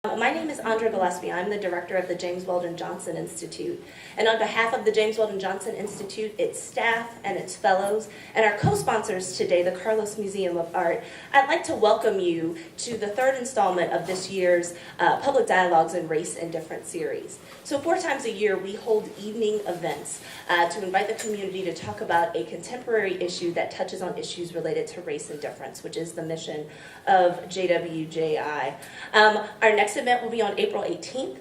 My name is Andrea Gillespie. I'm the director of the James Weldon Johnson Institute. And on behalf of the James Weldon Johnson Institute, its staff and its fellows, and our co-sponsors today, the Carlos Museum of Art, I'd like to welcome you to the third installment of this year's Public Dialogues in Race and Difference series. So 4 times a year, we hold evening events to invite the community to talk about a contemporary issue that touches on issues related to race and difference, which is the mission of JWJI. Our next event will be on April 18th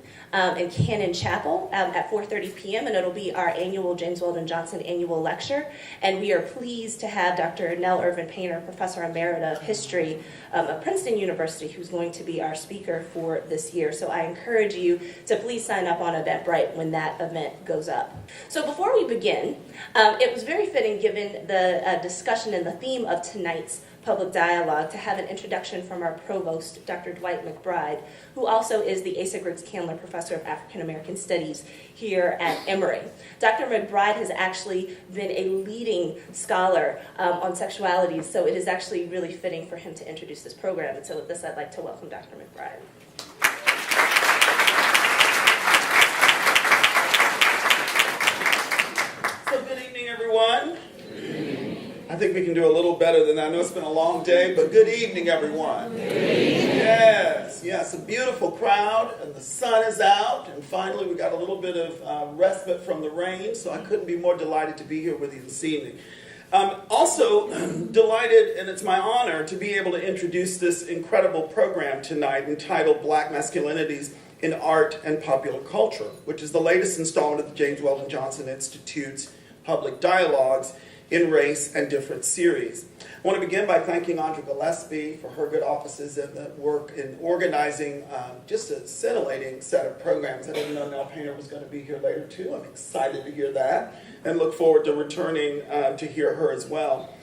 in Cannon Chapel at 4:30 p.m. and it'll be our annual James Weldon Johnson annual lecture. And we are pleased to have Dr. Nell Irvin Painter, Professor Emerita of History of Princeton University, who's going to be our speaker for this year. So I encourage you to please sign up on Eventbrite when that event goes up. So before we begin, it was very fitting, given the discussion and the theme of tonight's public dialogue, to have an introduction from our provost, Dr. Dwight McBride, who also is the Asa Griggs Candler Professor of African American Studies here at Emory. Dr. McBride has actually been a leading scholar on sexuality, so it is actually really fitting for him to introduce this program. And so with this, I'd like to welcome Dr. McBride. So good evening, everyone. I think we can do a little better than that. I know it's been a long day, but good evening, everyone. Yes, a beautiful crowd, and the sun is out, and finally we got a little bit of respite from the rain, so I couldn't be more delighted to be here with you this evening. Also delighted, and it's my honor, to be able to introduce this incredible program tonight entitled Black Masculinities in Art and Popular Culture, which is the latest installment of the James Weldon Johnson Institute's Public Dialogues in Race and Difference series. I want to begin by thanking Andrea Gillespie for her good offices and the work in organizing just a scintillating set of programs. I didn't know Nell Painter was going to be here later too. I'm excited to hear that and look forward to returning to hear her as well.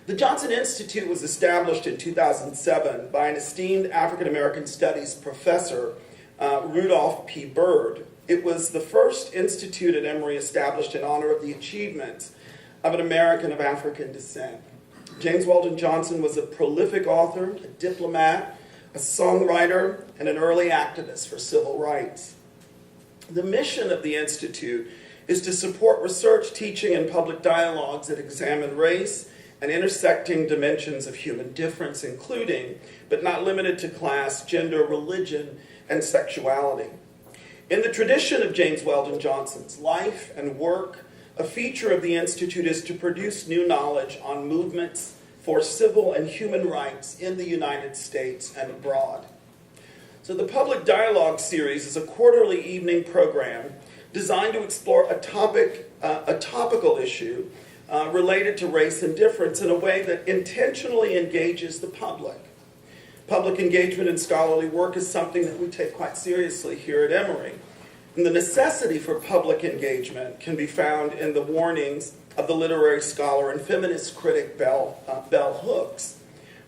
The Johnson Institute was established in 2007 by an esteemed African American Studies professor, Rudolph P. Byrd. It was the first institute at Emory established in honor of the achievements of an American of African descent. James Weldon Johnson was a prolific author, a diplomat, a songwriter, and an early activist for civil rights. The mission of the Institute is to support research, teaching, and public dialogues that examine race and intersecting dimensions of human difference, including, but not limited to, class, gender, religion, and sexuality. In the tradition of James Weldon Johnson's life and work, a feature of the Institute is to produce new knowledge on movements for civil and human rights in the United States and abroad. So the Public Dialogue series is a quarterly evening program designed to explore a topical issue related to race and difference in a way that intentionally engages the public. Public engagement in scholarly work is something that we take quite seriously here at Emory. And the necessity for public engagement can be found in the warnings of the literary scholar and feminist critic Bell Hooks,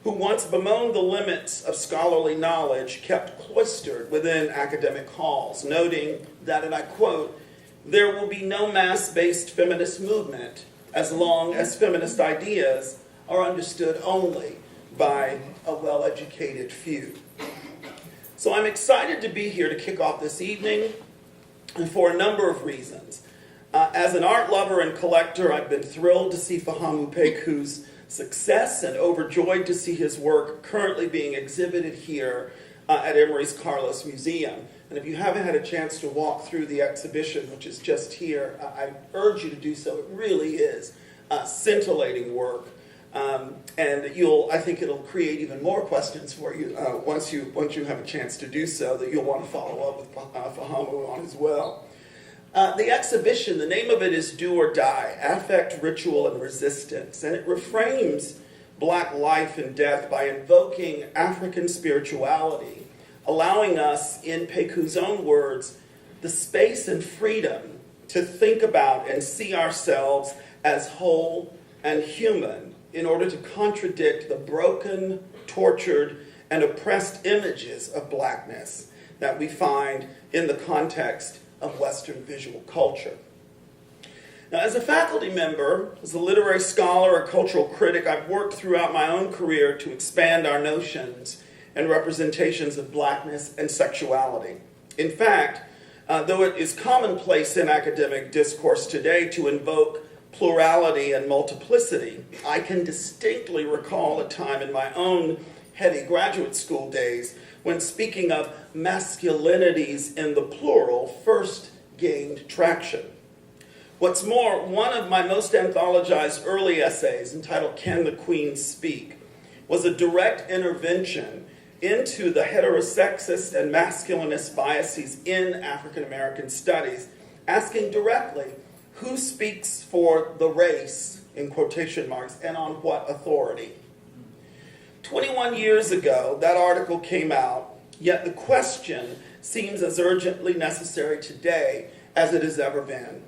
who once bemoaned the limits of scholarly knowledge kept cloistered within academic halls, noting that, and I quote, "There will be no mass-based feminist movement as long as feminist ideas are understood only by a well-educated few." So I'm excited to be here to kick off this evening, and for a number of reasons. As an art lover and collector, I've been thrilled to see Fahamu Pecou's success and overjoyed to see his work currently being exhibited here at Emory's Carlos Museum. And if you haven't had a chance to walk through the exhibition, which is just here, I urge you to do so. It really is scintillating work. And I think it'll create even more questions for you once you have a chance to do so that you'll want to follow up with Fahamu on as well. The exhibition, the name of it is Do or Die, Affect, Ritual, and Resistance, and it reframes Black life and death by invoking African spirituality, allowing us, in Pecou's own words, the space and freedom to think about and see ourselves as whole and human, in order to contradict the broken, tortured, and oppressed images of blackness that we find in the context of Western visual culture. Now, as a faculty member, as a literary scholar, a cultural critic, I've worked throughout my own career to expand our notions and representations of blackness and sexuality. In fact, though it is commonplace in academic discourse today to invoke plurality and multiplicity, I can distinctly recall a time in my own heady graduate school days when speaking of masculinities in the plural first gained traction. What's more, one of my most anthologized early essays, entitled Can the Queen Speak?, was a direct intervention into the heterosexist and masculinist biases in African American studies, asking directly, who speaks for the race, in quotation marks, and on what authority? 21 years ago, that article came out, yet the question seems as urgently necessary today as it has ever been.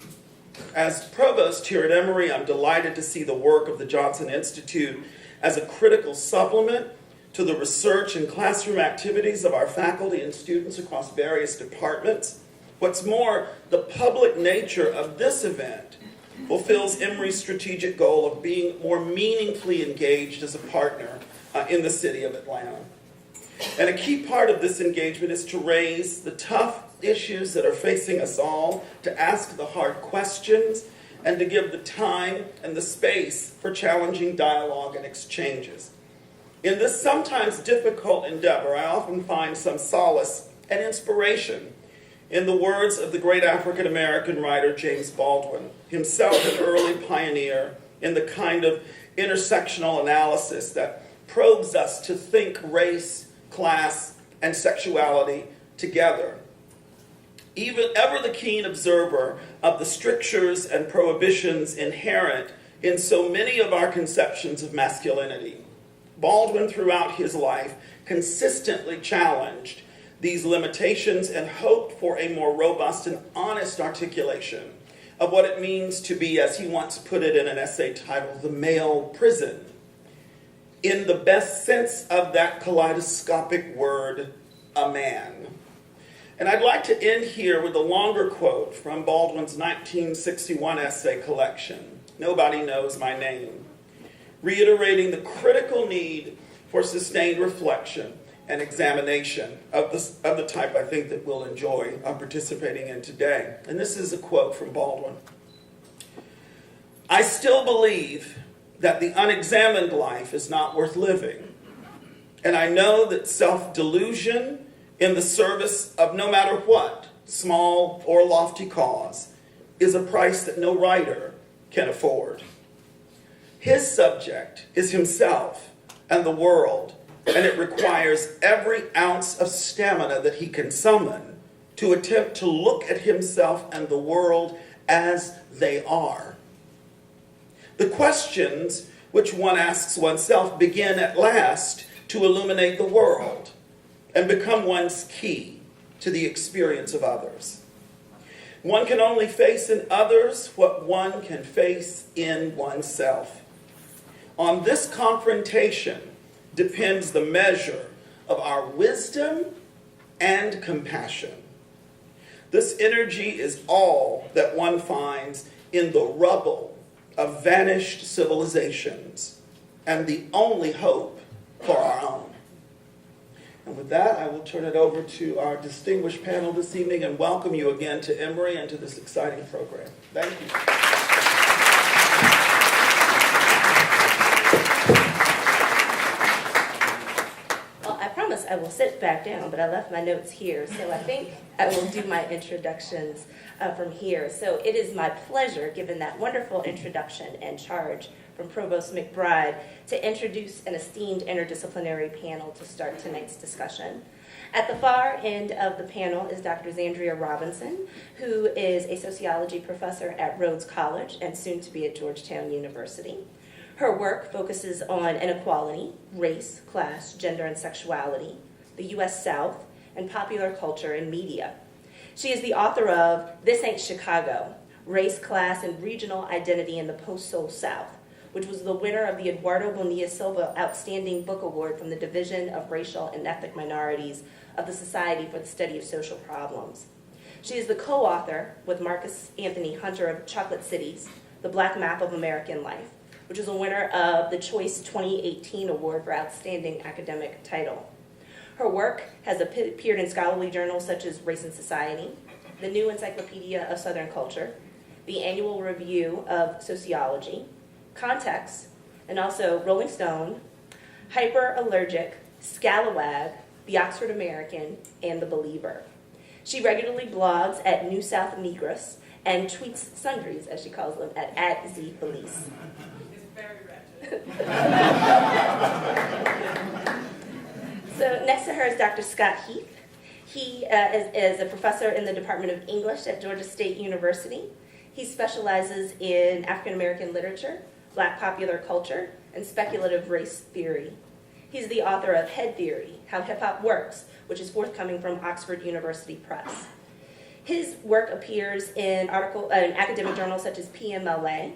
As provost here at Emory, I'm delighted to see the work of the Johnson Institute as a critical supplement to the research and classroom activities of our faculty and students across various departments. What's more, the public nature of this event fulfills Emory's strategic goal of being more meaningfully engaged as a partner in the city of Atlanta. And a key part of this engagement is to raise the tough issues that are facing us all, to ask the hard questions, and to give the time and the space for challenging dialogue and exchanges. In this sometimes difficult endeavor, I often find some solace and inspiration in the words of the great African American writer James Baldwin, himself an early pioneer in the kind of intersectional analysis that probes us to think race, class, and sexuality together. Even ever the keen observer of the strictures and prohibitions inherent in so many of our conceptions of masculinity, Baldwin throughout his life consistently challenged these limitations and hoped for a more robust and honest articulation of what it means to be, as he once put it in an essay titled, the male prison, in the best sense of that kaleidoscopic word, a man. And I'd like to end here with a longer quote from Baldwin's 1961 essay collection, Nobody Knows My Name, reiterating the critical need for sustained reflection and examination of the type I think that we'll enjoy participating in today. And this is a quote from Baldwin. I still believe that the unexamined life is not worth living. And I know that self-delusion in the service of no matter what, small or lofty cause, is a price that no writer can afford. His subject is himself and the world, and it requires every ounce of stamina that he can summon to attempt to look at himself and the world as they are. The questions which one asks oneself begin at last to illuminate the world and become one's key to the experience of others. One can only face in others what one can face in oneself. On this confrontation depends the measure of our wisdom and compassion. This energy is all that one finds in the rubble of vanished civilizations and the only hope for our own. And with that, I will turn it over to our distinguished panel this evening and welcome you again to Emory and to this exciting program. Thank you. I will sit back down, but I left my notes here, so I think I will do my introductions from here. So it is my pleasure, given that wonderful introduction and charge from Provost McBride, to introduce an esteemed interdisciplinary panel to start tonight's discussion. At the far end of the panel is Dr. Zandria Robinson, who is a sociology professor at Rhodes College and soon to be at Georgetown University. Her work focuses on inequality, race, class, gender, and sexuality, the U.S. South, and popular culture and media. She is the author of This Ain't Chicago, Race, Class, and Regional Identity in the Post-Soul South, which was the winner of the Eduardo Bonilla Silva Outstanding Book Award from the Division of Racial and Ethnic Minorities of the Society for the Study of Social Problems. She is the co-author with Marcus Anthony Hunter of Chocolate Cities, The Black Map of American Life, which is a winner of the Choice 2018 Award for Outstanding Academic Title. Her work has appeared in scholarly journals such as Race and Society, the New Encyclopedia of Southern Culture, the Annual Review of Sociology, Context, and also Rolling Stone, Hyperallergic, Scalawag, the Oxford American, and the Believer. She regularly blogs at New South Negress and tweets sundries, as she calls them, at @ZPolice. It's very ratchet. So next to her is Dr. Scott Heath. He is a professor in the Department of English at Georgia State University. He specializes in African American literature, Black popular culture, and speculative race theory. He's the author of Head Theory, How HipHop Works, which is forthcoming from Oxford University Press. His work appears in academic journals such as PMLA,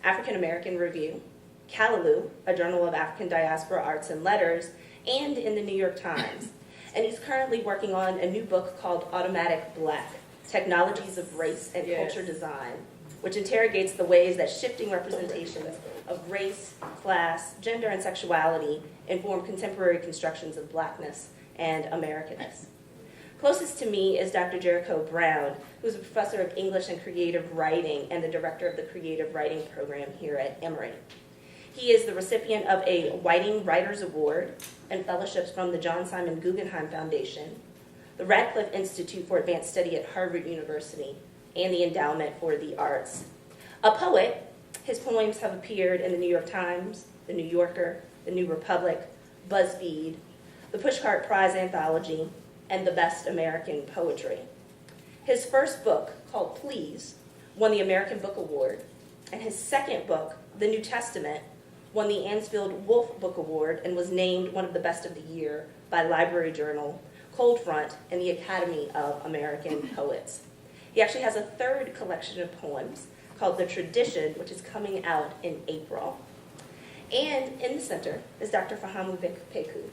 African American Review, Callaloo, a journal of African diaspora arts and letters, and in the New York Times. And he's currently working on a new book called Automatic Black, Technologies of Race and Culture Design, which interrogates the ways that shifting representations of race, class, gender, and sexuality inform contemporary constructions of Blackness and Americanness. Closest to me is Dr. Jericho Brown, who's a professor of English and creative writing and the director of the creative writing program here at Emory. He is the recipient of a Whiting Writers Award and fellowships from the John Simon Guggenheim Foundation, the Radcliffe Institute for Advanced Study at Harvard University, and the Endowment for the Arts. A poet, his poems have appeared in the New York Times, the New Yorker, the New Republic, BuzzFeed, the Pushcart Prize Anthology, and the Best American Poetry. His first book, called Please, won the American Book Award, and his second book, The New Testament, won the Ansfield Wolf Book Award and was named one of the best of the year by Library Journal, Cold Front, and the Academy of American Poets. He actually has a third collection of poems called The Tradition, which is coming out in April. And in the center is Dr. Fahamu Pecou,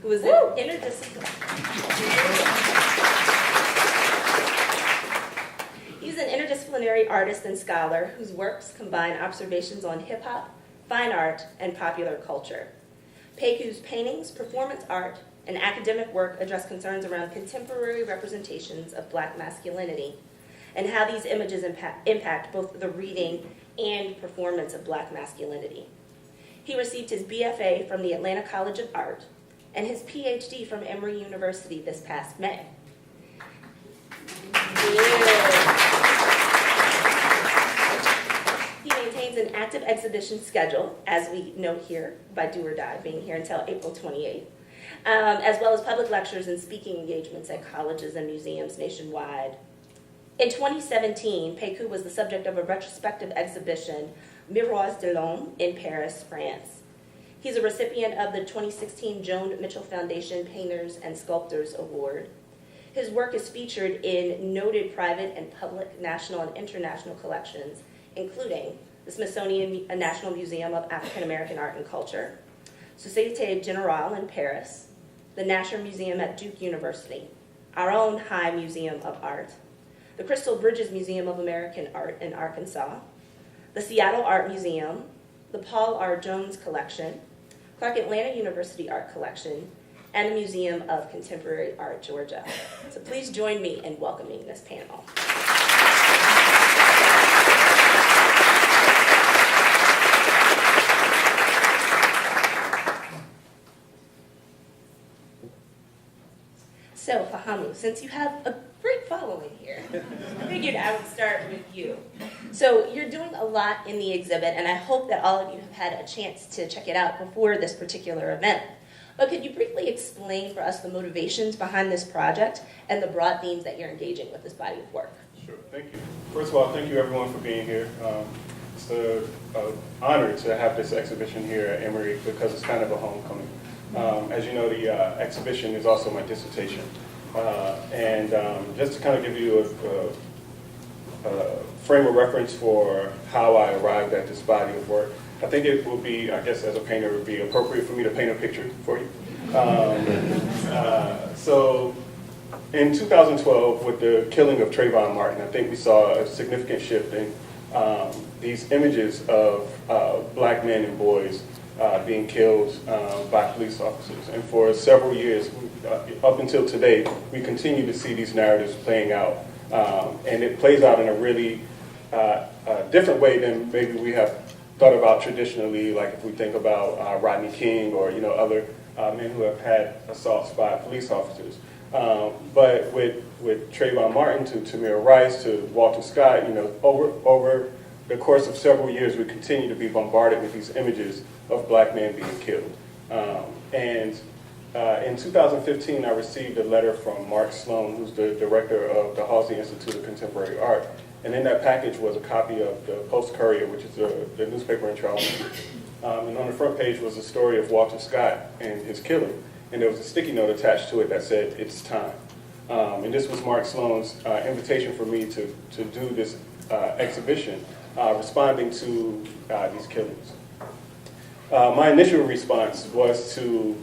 who is an He's an interdisciplinary artist and scholar whose works combine observations on hip-hop, fine art, and popular culture. Pecou's paintings, performance art, and academic work address concerns around contemporary representations of Black masculinity and how these images impact both the reading and performance of Black masculinity. He received his BFA from the Atlanta College of Art and his Ph.D. from Emory University this past May. He maintains an active exhibition schedule, as we note here, by Do or Die, being here until April 28th, as well as public lectures and speaking engagements at colleges and museums nationwide. In 2017, Pecou was the subject of a retrospective exhibition, Miroirs de l'Homme, in Paris, France. He's a recipient of the 2016 Joan Mitchell Foundation Painters and Sculptors Award. His work is featured in noted private and public national and international collections, including the Smithsonian National Museum of African American Art and Culture, Société Générale in Paris, the Nasher Museum at Duke University, our own High Museum of Art, the Crystal Bridges Museum of American Art in Arkansas, the Seattle Art Museum, the Paul R. Jones Collection, Clark Atlanta University Art Collection, and the Museum of Contemporary Art, Georgia. So please join me in welcoming this panel. So, Fahamu, since you have a great following here, I figured I would start with you. So, you're doing a lot in the exhibit, and I hope that all of you have had a chance to check it out before this particular event. But could you briefly explain for us the motivations behind this project and the broad themes that you're engaging with this body of work? Sure, thank you. First of all, thank you everyone for being here. It's an honor to have this exhibition here at Emory because it's kind of a homecoming. As you know, the exhibition is also my dissertation. Just to kind of give you a frame of reference for how I arrived at this body of work, I think it will be, I guess as a painter, it would be appropriate for me to paint a picture for you. So in 2012, with the killing of Trayvon Martin, I think we saw a significant shift in these images of black men and boys being killed by police officers. And for several years, up until today, we continue to see these narratives playing out. And it plays out in a really different way than maybe we have thought about traditionally, like if we think about Rodney King or other men who have had assaults by police officers. But with Trayvon Martin to Tamir Rice to Walter Scott, over the course of several years, we continue to be bombarded with these images of black men being killed. In 2015, I received a letter from Mark Sloan, who's the director of the Halsey Institute of Contemporary Art. And in that package was a copy of the Post-Courier, which is the newspaper in Charleston. And on the front page was a story of Walter Scott and his killing. And there was a sticky note attached to it that said, "It's time." And this was Mark Sloan's invitation for me to do this exhibition, responding to these killings. My initial response was to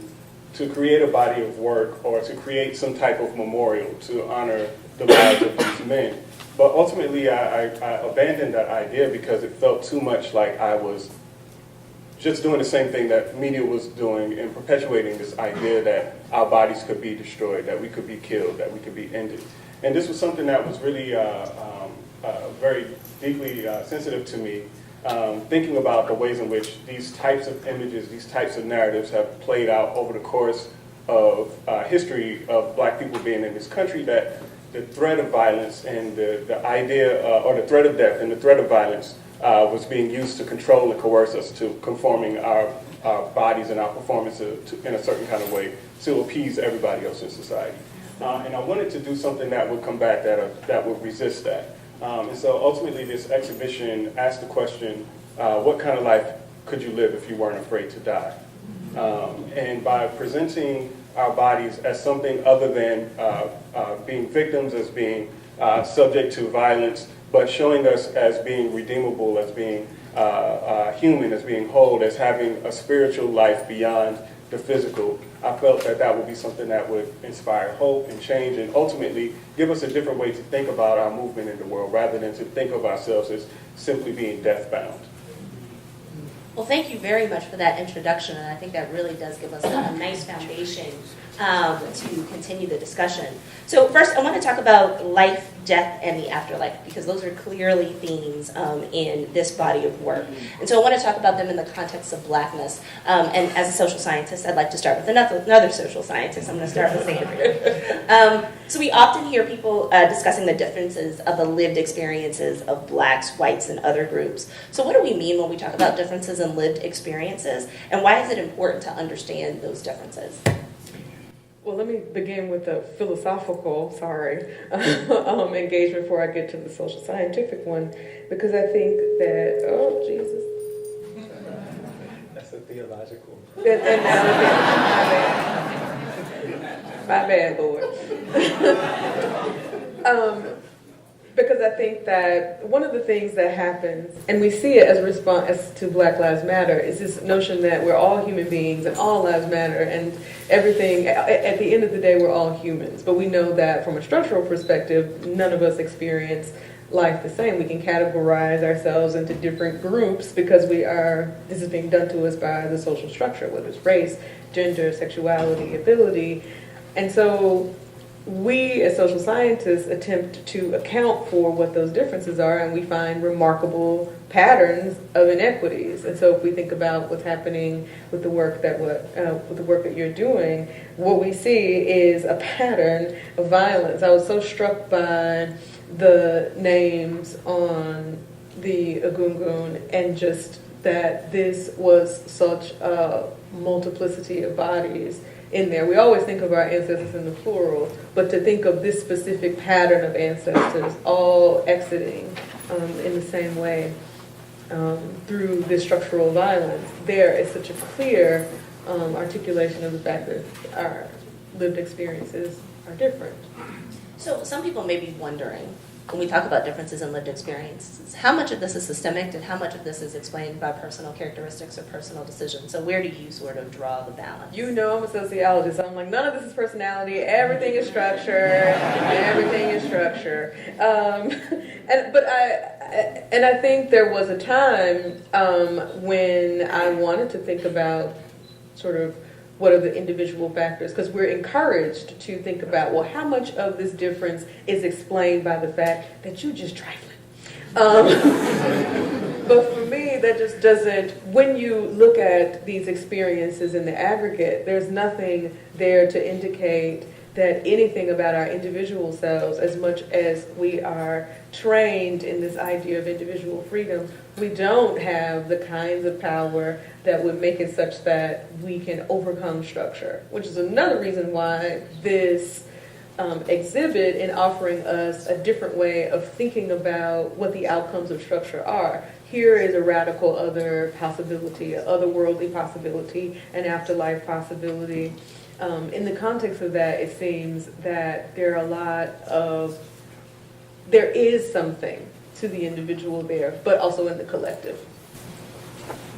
create a body of work or to create some type of memorial to honor the lives of these men. But ultimately, I abandoned that idea because it felt too much like I was just doing the same thing that media was doing and perpetuating this idea that our bodies could be destroyed, that we could be killed, that we could be ended. And this was something that was really very deeply sensitive to me, thinking about the ways in which these types of images, these types of narratives have played out over the course of history of black people being in this country, that the threat of violence and the idea, or the threat of death and the threat of violence was being used to control and coerce us to conforming our bodies and our performance in a certain kind of way to appease everybody else in society. And I wanted to do something that would combat that would resist that. And so ultimately this exhibition asked the question, what kind of life could you live if you weren't afraid to die? And by presenting our bodies as something other than being victims, as being subject to violence, but showing us as being redeemable, as being human, as being whole, as having a spiritual life beyond the physical, I felt that would be something that would inspire hope and change and ultimately give us a different way to think about our movement in the world rather than to think of ourselves as simply being death-bound. Well, thank you very much for that introduction, and I think that really does give us a nice foundation to continue the discussion. So first, I want to talk about life, death, and the afterlife, because those are clearly themes in this body of work. And so I want to talk about them in the context of blackness. And as a social scientist, I'd like to start with another social scientist. I'm going to start with Zandria. So we often hear people discussing the differences of the lived experiences of blacks, whites, and other groups. So what do we mean when we talk about differences in lived experiences, and why is it important to understand those differences? Well, let me begin with a philosophical, engagement before I get to the social scientific one, because I think that, oh, Jesus. That's a theological. My bad, Lord. Because I think that one of the things that happens, and we see it as a response to Black Lives Matter, is this notion that we're all human beings and all lives matter and everything, at the end of the day, we're all humans. But we know that from a structural perspective, none of us experience life the same. We can categorize ourselves into different groups because this is being done to us by the social structure, whether it's race, gender, sexuality, ability. And so we as social scientists attempt to account for what those differences are, and we find remarkable patterns of inequities. And so if we think about what's happening with the work that you're doing, what we see is a pattern of violence. I was so struck by the names on the Egungun, and just that this was such a multiplicity of bodies in there. We always think of our ancestors in the plural, but to think of this specific pattern of ancestors all exiting in the same way through this structural violence, there is such a clear articulation of the fact that our lived experiences are different. So some people may be wondering, when we talk about differences in lived experiences, how much of this is systemic and how much of this is explained by personal characteristics or personal decisions? So where do you sort of draw the balance? You know I'm a sociologist. I'm like, none of this is personality. Everything is structure. Everything is structure. But And I think there was a time when I wanted to think about sort of what are the individual factors, because we're encouraged to think about, well, how much of this difference is explained by the fact that you're just trifling. But for me, that just doesn't, when you look at these experiences in the aggregate, there's nothing there to indicate that anything about our individual selves, as much as we are trained in this idea of individual freedom, we don't have the kinds of power that would make it such that we can overcome structure, which is another reason why this exhibit in offering us a different way of thinking about what the outcomes of structure are. Here is a radical other possibility, an otherworldly possibility, an afterlife possibility. In the context of that, it seems that there is something to the individual there, but also in the collective.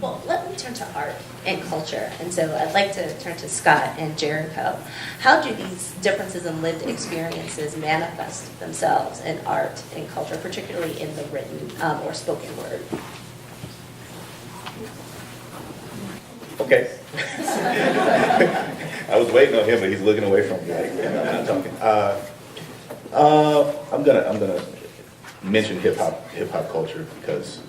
Well, let me turn to art and culture. And so I'd like to turn to Scott and Jericho. How do these differences in lived experiences manifest themselves in art and culture, particularly in the written or spoken word? Okay. I was waiting on him, but he's looking away from me. Like, I'm not talking. I'm gonna mention hip hop culture because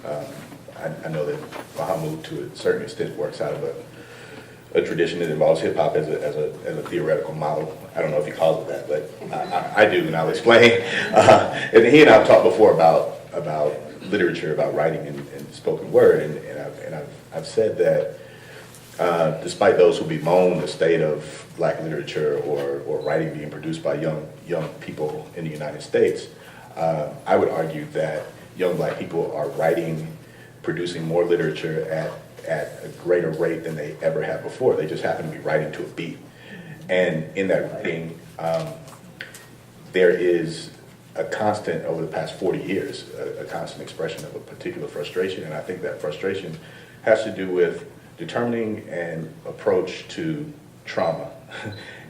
I know that Fahamu, to a certain extent, works out of a tradition that involves hip hop as a theoretical model. I don't know if he calls it that, but I do, and I'll explain. And he and I have talked before about literature, about writing and spoken word, and I've said that despite those who bemoan the state of black literature or writing being produced by young people in the United States, I would argue that young black people are producing more literature at a greater rate than they ever have before. They just happen to be writing to a beat. And in that writing, there is a constant, over the past 40 years, a constant expression of a particular frustration. And I think that frustration has to do with determining an approach to trauma.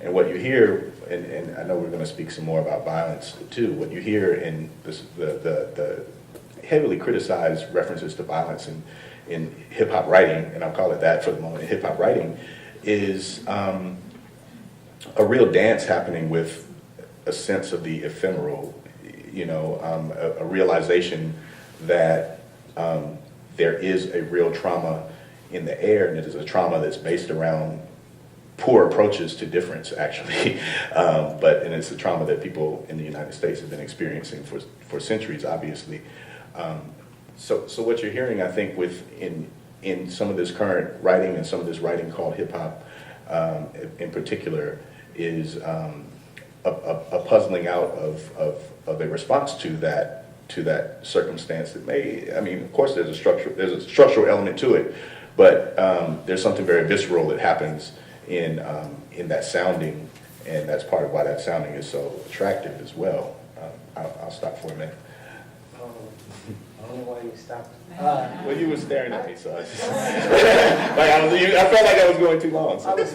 And what you hear, and I know we're going to speak some more about violence too, what you hear in the heavily criticized references to violence in hip-hop writing, and I'll call it that for the moment, in hip-hop writing, is a real dance happening with a sense of the ephemeral, a realization that there is a real trauma in the air, and it is a trauma that's based around poor approaches to difference, actually. And it's a trauma that people in the United States have been experiencing for centuries, obviously. So what you're hearing, I think, in some of this current writing and some of this writing called hip hop, in particular, is a puzzling out of a response to that circumstance that may. I mean, of course, there's a structural element to it, but there's something very visceral that happens in that sounding, and that's part of why that sounding is so attractive as well. I'll stop for a minute. I don't know why you stopped. Well, you were staring at me, so I just, I felt like I was going too long. So. I was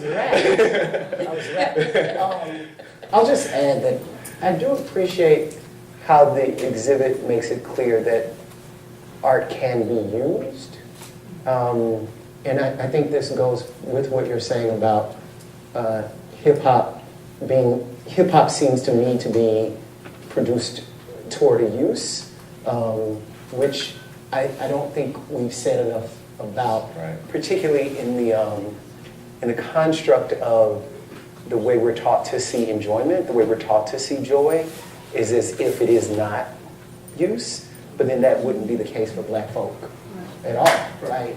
wrapped. I'll just add that I do appreciate how the exhibit makes it clear that art can be used. And I think this goes with what you're saying about hip-hop seems to me to be produced toward a use, which I don't think we've said enough about, right. Particularly in the construct of the way we're taught to see enjoyment, the way we're taught to see joy, is as if it is not use, but then that wouldn't be the case for black folk at all, right?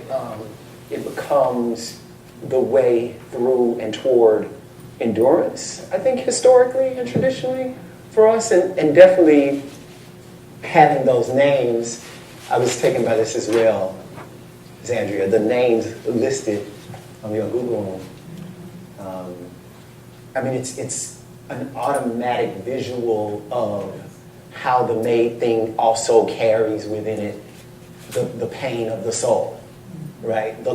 It becomes the way through and toward endurance, I think, historically and traditionally for us, and definitely having those names. I was taken by this as well, Zandria, the names listed on your Google. I mean, it's an automatic visual of how the made thing also carries within it the pain of the soul, right? The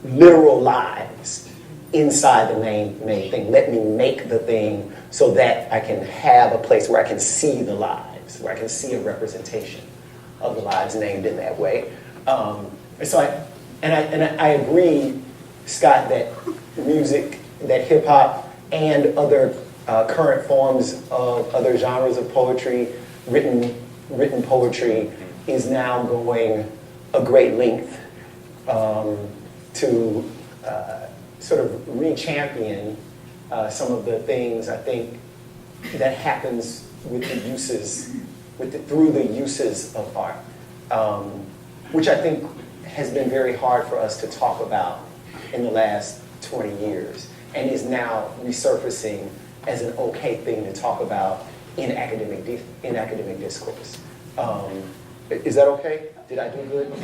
literal lives inside the made thing. Let me make the thing so that I can have a place where I can see the lives, where I can see a representation. of the lives named in that way. And so I agree, Scott, that music, that hip hop and other current forms of other genres of poetry, written poetry, is now going a great length to sort of re-champion some of the things I think that happens with the uses, through the uses of art, which I think has been very hard for us to talk about in the last 20 years, and is now resurfacing as an okay thing to talk about in academic discourse. Is that okay? Did I do good? I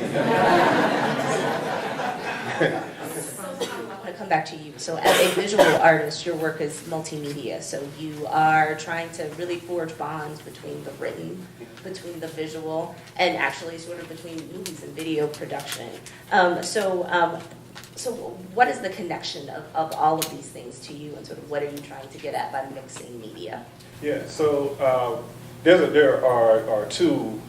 want to come back to you. So as a visual artist, your work is multimedia. So you are trying to really forge bonds between the written, between the visual, and actually sort of between movies and video production. So what is the connection of all of these things to you, and sort of what are you trying to get at by mixing media? Yeah, so there are two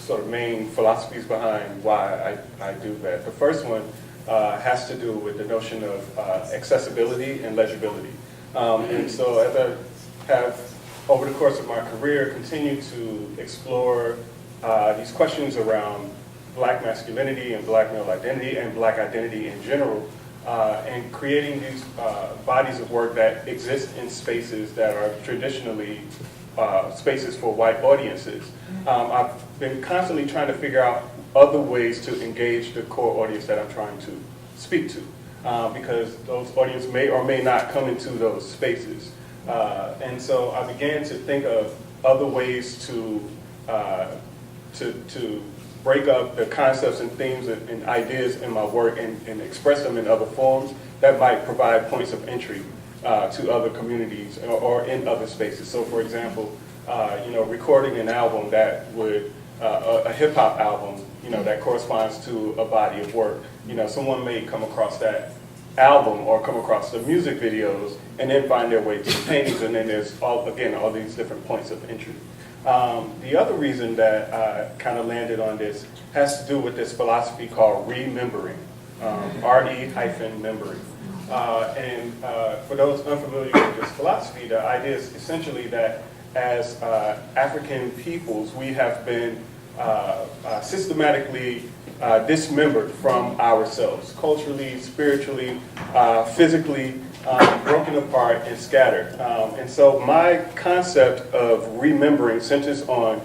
sort of main philosophies behind why I do that. The first one has to do with the notion of accessibility and legibility. And so as I have, over the course of my career, continued to explore these questions around Black masculinity and Black male identity and Black identity in general, and creating these bodies of work that exist in spaces that are traditionally spaces for white audiences. I've been constantly trying to figure out other ways to engage the core audience that I'm trying to speak to, because those audience may or may not come into those spaces. And so I began to think of other ways to break up the concepts and themes and ideas in my work and express them in other forms that might provide points of entry to other communities or in other spaces. So for example, recording an album that would, a hip hop album, that corresponds to a body of work. Someone may come across that album or come across the music videos and then find their way to the paintings, and then there's all these different points of entry. The other reason that I kind of landed on this has to do with this philosophy called remembering, RE-membering. And for those unfamiliar with this philosophy, the idea is essentially that as African peoples, we have been systematically dismembered from ourselves, culturally, spiritually, physically, broken apart and scattered. And so my concept of remembering centers on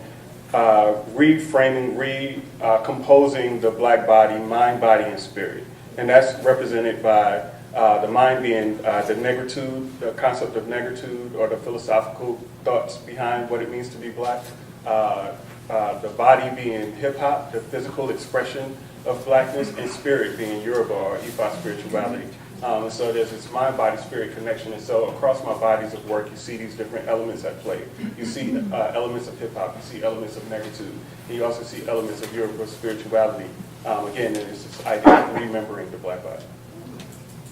reframing, recomposing the Black body, mind, body, and spirit. And that's represented by the mind being the negritude, the concept of negritude, or the philosophical thoughts behind what it means to be Black. The body being hip-hop, the physical expression of Blackness, and spirit being Yoruba or Ifa spirituality. And so there's this mind-body-spirit connection. And so across my bodies of work, you see these different elements at play. You see elements of hip-hop, you see elements of negritude, and you also see elements of Yoruba spirituality. Again, it's this idea of remembering the Black body.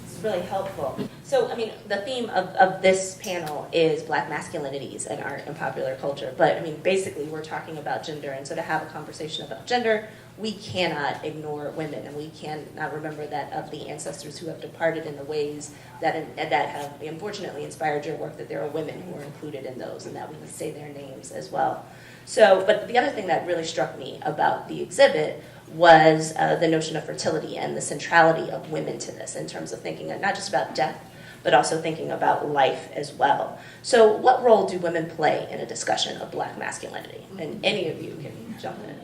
It's really helpful. So, I mean, the theme of this panel is Black masculinities in art and popular culture. But, I mean, basically we're talking about gender. And so to have a conversation about gender, we cannot ignore women. And we cannot remember that of the ancestors who have departed in the ways that have unfortunately inspired your work, that there are women who are included in those and that we say their names as well. So, but the other thing that really struck me about the exhibit was the notion of fertility and the centrality of women to this in terms of thinking not just about death, but also thinking about life as well. So what role do women play in a discussion of Black masculinity? And any of you can jump in.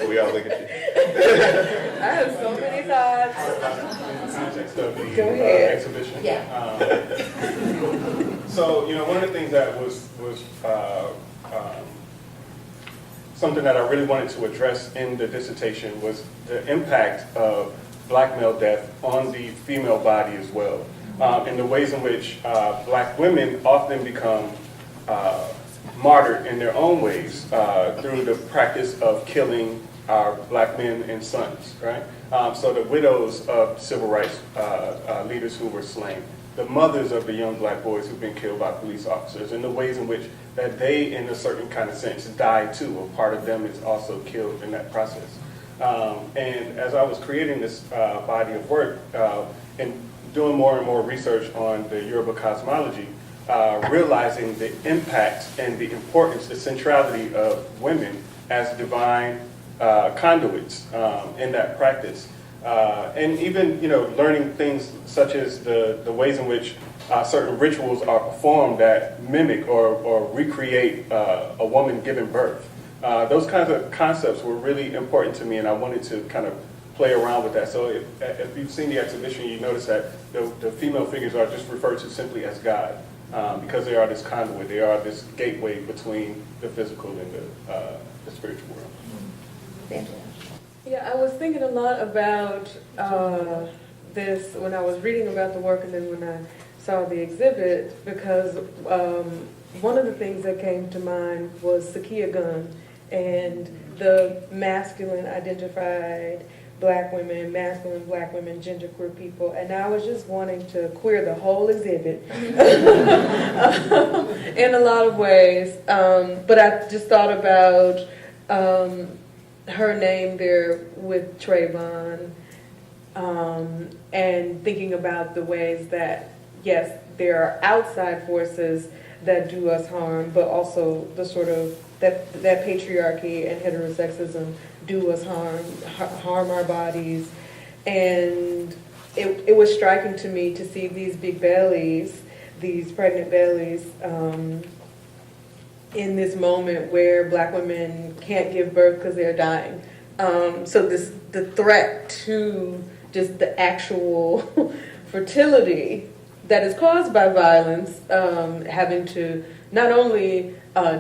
We all look at you. I have so many thoughts. In the context of the Go ahead. exhibition. Yeah. So, one of the things that was something that I really wanted to address in the dissertation was the impact of Black male death on the female body as well, and the ways in which Black women often become martyred in their own ways through the practice of killing our Black men and sons, right? So the widows of civil rights leaders who were slain, the mothers of the young black boys who've been killed by police officers, and the ways in which that they, in a certain kind of sense, die too, or part of them is also killed in that process. And as I was creating this body of work and doing more and more research on the Yoruba cosmology, realizing the impact and the importance, the centrality of women as divine conduits in that practice. And even, learning things such as the ways in which certain rituals are performed that mimic or recreate a woman giving birth. Those kinds of concepts were really important to me, and I wanted to kind of play around with that. So if you've seen the exhibition, you notice that the female figures are just referred to simply as God, because they are this conduit, they are this gateway between the physical and the spiritual world. Yeah, I was thinking a lot about this when I was reading about the work and then when I saw the exhibit, because one of the things that came to mind was Sakia Gunn and the masculine identified black women, masculine black women, genderqueer people, and I was just wanting to queer the whole exhibit in a lot of ways, but I just thought about her name there with Trayvon, and thinking about the ways that, yes, there are outside forces that do us harm, but also the sort of that patriarchy and heterosexism do us harm our bodies. And it was striking to me to see these big bellies, these pregnant bellies, in this moment where black women can't give birth because they're dying. So the threat to just the actual fertility that is caused by violence, having to not only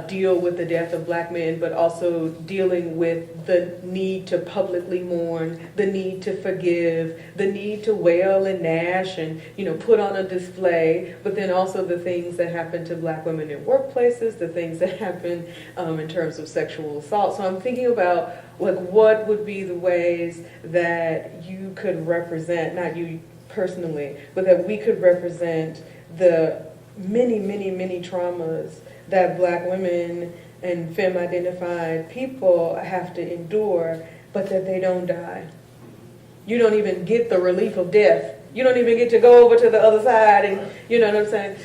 deal with the death of black men, but also dealing with the need to publicly mourn, the need to forgive, the need to wail and gnash and, put on a display, but then also the things that happen to black women in workplaces, the things that happen in terms of sexual assault. So I'm thinking about what would be the ways that you could represent, not you personally, but that we could represent the many, many, many traumas that black women and femme-identified people have to endure, but that they don't die. You don't even get the relief of death. You don't even get to go over to the other side, and you know what I'm saying?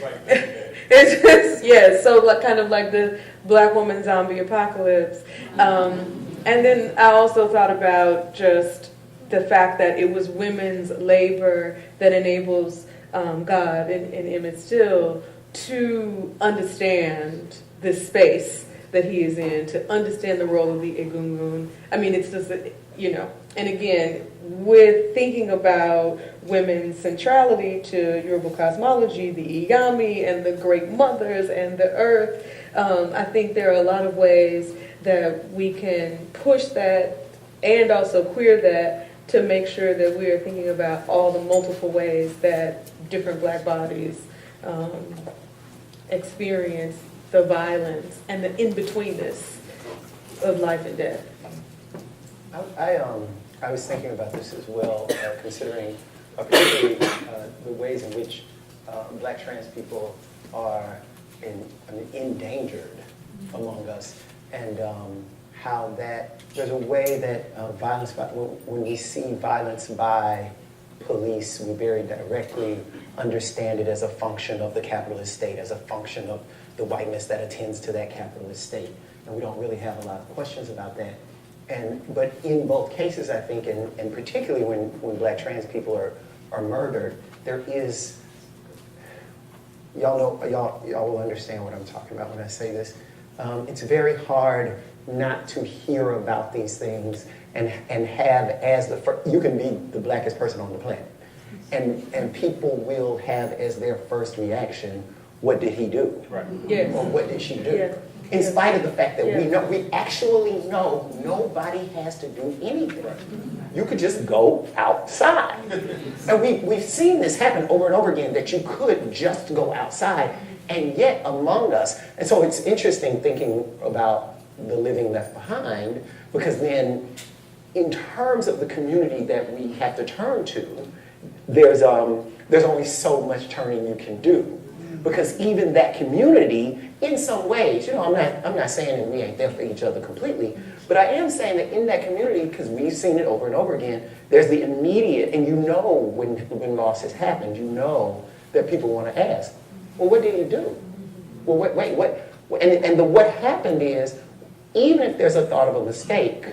It's just, yes, so kind of like the black woman zombie apocalypse. And then I also thought about just the fact that it was women's labor that enables God and Emmett Till to understand this space that he is in, to understand the role of the egungun. I mean, it's just, and again, with thinking about women's centrality to Yoruba cosmology, the Igami and the great mothers and the earth, I think there are a lot of ways that we can push that and also queer that to make sure that we are thinking about all the multiple ways that different black bodies experience the violence and the in-betweenness of life and death. I was thinking about this as well, considering particularly the ways in which black trans people are endangered among us, and how that there's a way that violence, when we see violence by police, we very directly understand it as a function of the capitalist state, as a function of the whiteness that attends to that capitalist state. And we don't really have a lot of questions about that. But in both cases, I think, and particularly when black trans people are murdered, there is, y'all will understand what I'm talking about when I say this. It's very hard not to hear about these things and have as you can be the blackest person on the planet. And people will have as their first reaction, what did he do? Right. Yes. Or what did she do? Yeah. In spite of the fact that we actually know nobody has to do anything. Right. You could just go outside. And we've seen this happen over and over again, that you could just go outside, and yet among us. And so it's interesting thinking about the living left behind, because then in terms of the community that we have to turn to, there's only so much turning you can do. Because even that community, in some ways, I'm not saying that we ain't there for each other completely, but I am saying that in that community, because we've seen it over and over again, there's the immediate, and when loss has happened, that people want to ask, well, what did you do? Well, wait, what? And what happened is, even if there's a thought of a mistake,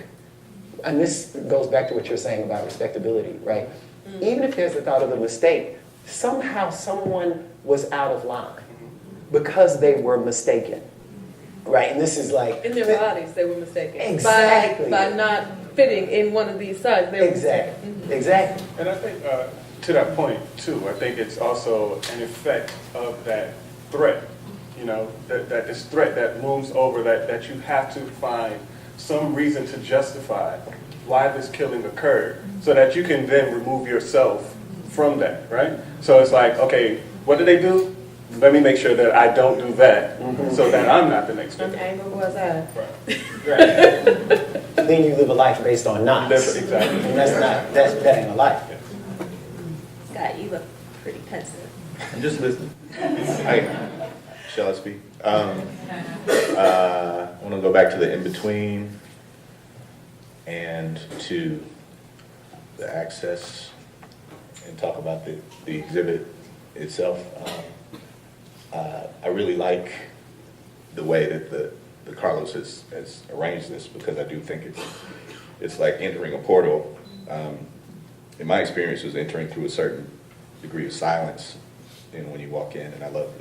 and this goes back to what you're saying about respectability, right? Even if there's a thought of a mistake, somehow someone was out of line because they were mistaken, right? And this is like... In their bodies, they were mistaken. Exactly. By not fitting in one of these sides. They were Exactly. mistaken. Exactly. And I think, to that point, too, I think it's also an effect of that threat, that this threat that looms over, that you have to find some reason to justify why this killing occurred, so that you can then remove yourself from that, right? So it's like, okay, what did they do? Let me make sure that I don't do that, so that I'm not the next victim. Okay, where was I? Right. Then you live a life based on nots. Exactly. And that ain't a life. Scott, you look pretty pensive. I'm just listening. Shall I speak? I want to go back to the in-between and to the access and talk about the exhibit itself. I really like the way that the Carlos has arranged this, because I do think it's like entering a portal. In my experience, was entering through a certain degree of silence, when you walk in, and I love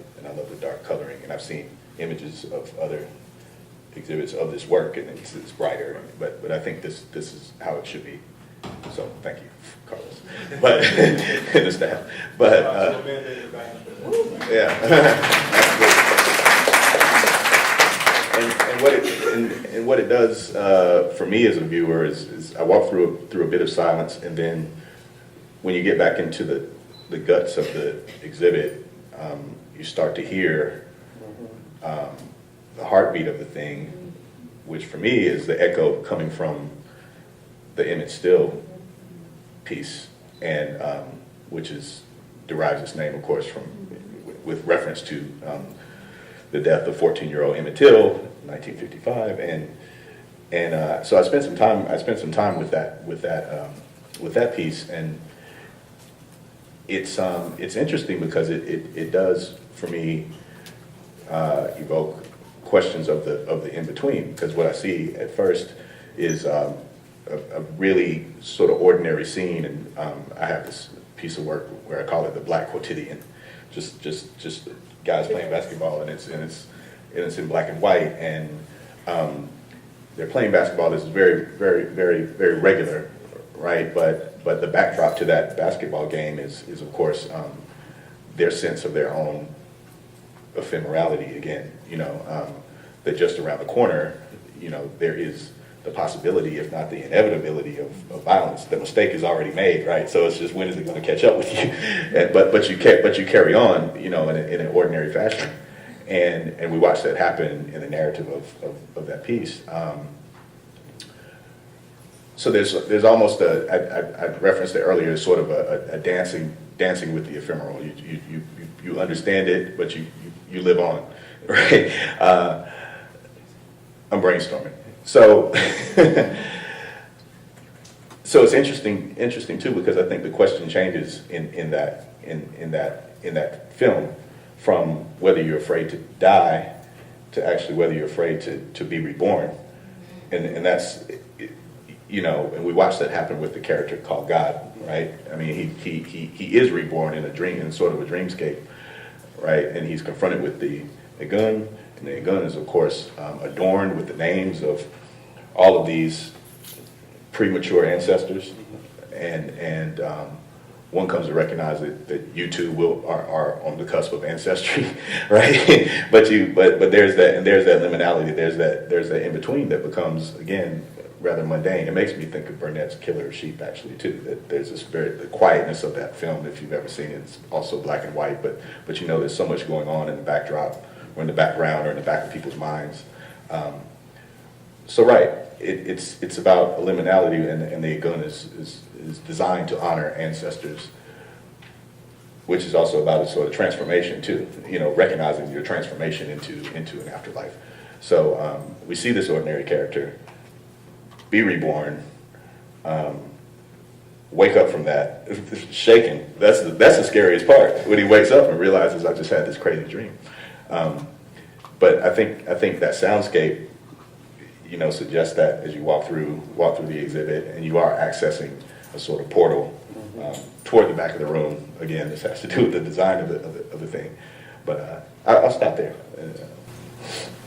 the dark coloring. And I've seen images of other exhibits of this work, and it's brighter. But I think this is how it should be. So thank you, Carlos, but and the staff. But yeah. And what it does for me as a viewer is I walk through a bit of silence, and then when you get back into the guts of the exhibit, you start to hear the heartbeat of the thing, which for me is the echo coming from the image still piece, and which derives its name, of course, from with reference to the death of 14-year-old Emmett Till, 1955, and so I spent some time with that piece, and it's interesting because it does for me evoke questions of the in between, because what I see at first is a really sort of ordinary scene, and I have this piece of work where I call it the Black Quotidian, just guys playing basketball, and it's in black and white, and they're playing basketball. This is very, very, very, very regular, right? But the backdrop to that basketball game is of course their sense of their own ephemerality again. That just around the corner, there is the possibility, if not the inevitability, of violence. The mistake is already made, right? So it's just, when is it going to catch up with you? But you carry on, in an ordinary fashion, and we watch that happen in the narrative of that piece. So there's almost I referenced it earlier, sort of a dancing with the ephemeral. You understand it, but you live on, right? I'm brainstorming. So so it's interesting too, because I think the question changes in that film, from whether you're afraid to die to actually whether you're afraid to be reborn, and that's, and we watched that happen with the character called God, right? I mean, he is reborn in a dream, in sort of a dreamscape, right? And he's confronted with the gun, and the gun is of course adorned with the names of all of these premature ancestors, and one comes to recognize that you too are on the cusp of ancestry, right? but there's that liminality, there's that in between that becomes, again, rather mundane. It makes me think of Burnett's Killer of Sheep, actually, too. That there's the quietness of that film. If you've ever seen it, it's also black and white, but there's so much going on in the backdrop, or in the background, or in the back of people's minds. So right, it's about a liminality, and the gun is designed to honor ancestors which is also about a sort of transformation too, recognizing your transformation into an afterlife. So we see this ordinary character be reborn, wake up from that, shaking. That's the scariest part, when he wakes up and realizes, I just had this crazy dream. But I think that soundscape, suggests that as you walk through the exhibit, and you are accessing a sort of portal toward the back of the room. Again, this has to do with the design of the thing. But I'll stop there.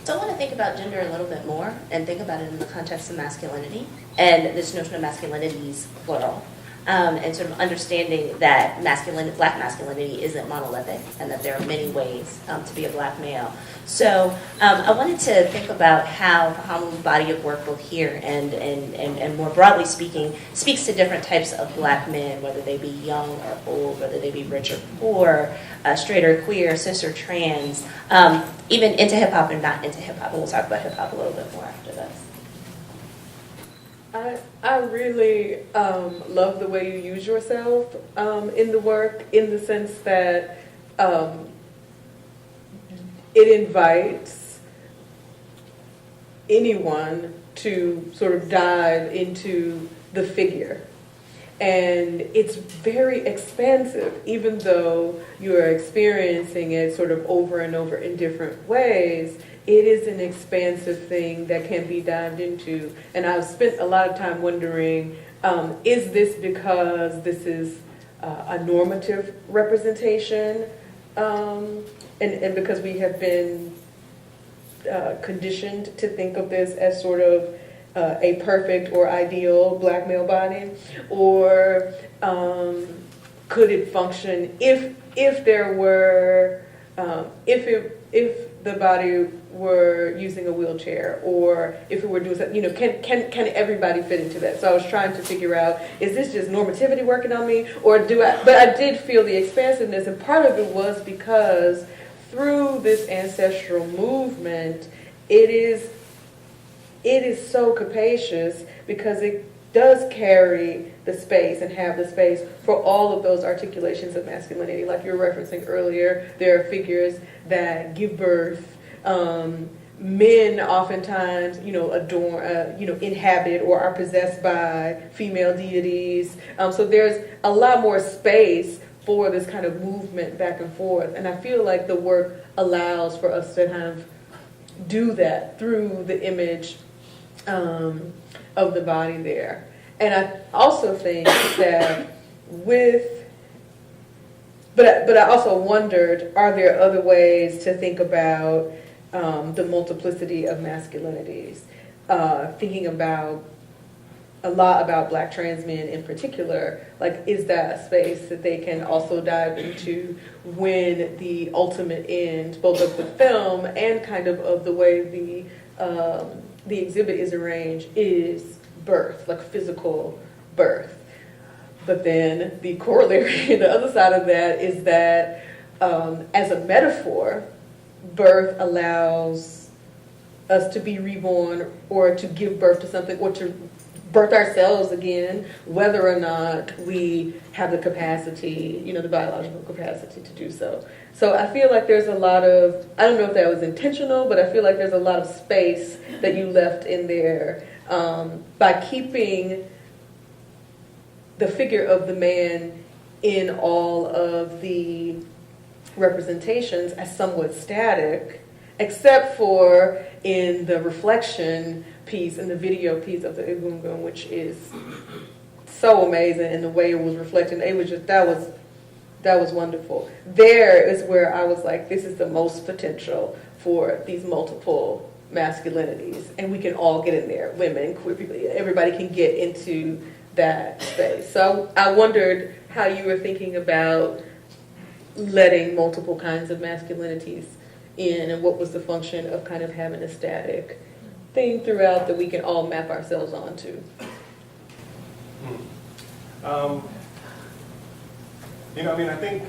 So I want to think about gender a little bit more and think about it in the context of masculinity and this notion of masculinities, plural. And sort of understanding that black masculinity isn't monolithic and that there are many ways to be a black male. So I wanted to think about how Fahamu's body of work, both here and more broadly speaking, speaks to different types of black men, whether they be young or old, whether they be rich or poor, straight or queer, cis or trans, even into hip-hop and not into hip-hop. And we'll talk about hip-hop a little bit more after this. I really love the way you use yourself in the work, in the sense that it invites anyone to sort of dive into the figure. And it's very expansive, even though you're experiencing it sort of over and over in different ways. It is an expansive thing that can be dived into. And I've spent a lot of time wondering, is this because this is a normative representation? And because we have been conditioned to think of this as sort of a perfect or ideal black male body? Or could it function if there were, if the body were using a wheelchair, or if it were doing something, can everybody fit into that? So I was trying to figure out, is this just normativity working on me, or but I did feel the expansiveness, and part of it was because through this ancestral movement, it is so capacious because it does carry the space and have the space for all of those articulations of masculinity. Like you were referencing earlier, there are figures that give birth. Men oftentimes, adorn, inhabit or are possessed by female deities. So there's a lot more space for this kind of movement back and forth. And I feel like the work allows for us to kind of do that through the image of the body there. And I also think that but I also wondered, are there other ways to think about the multiplicity of masculinities? Thinking about a lot about black trans men in particular, like, is that a space that they can also dive into when the ultimate end, both of the film and kind of the way the exhibit is arranged, is birth, like physical birth. But then the corollary, the other side of that is that as a metaphor, birth allows us to be reborn or to give birth to something or to birth ourselves again, whether or not we have the capacity, the biological capacity to do so. So I feel like there's a lot of, I don't know if that was intentional, but I feel like there's a lot of space that you left in there by keeping the figure of the man in all of the representations as somewhat static, except for in the reflection piece and the video piece of the Egungun, which is so amazing, and the way it was reflected, it was just, that was wonderful. There is where I was like, this is the most potential for these multiple masculinities, and we can all get in there, women, queer people, everybody can get into that space. So I wondered how you were thinking about letting multiple kinds of masculinities in, and what was the function of kind of having a static thing throughout that we can all map ourselves onto. I think,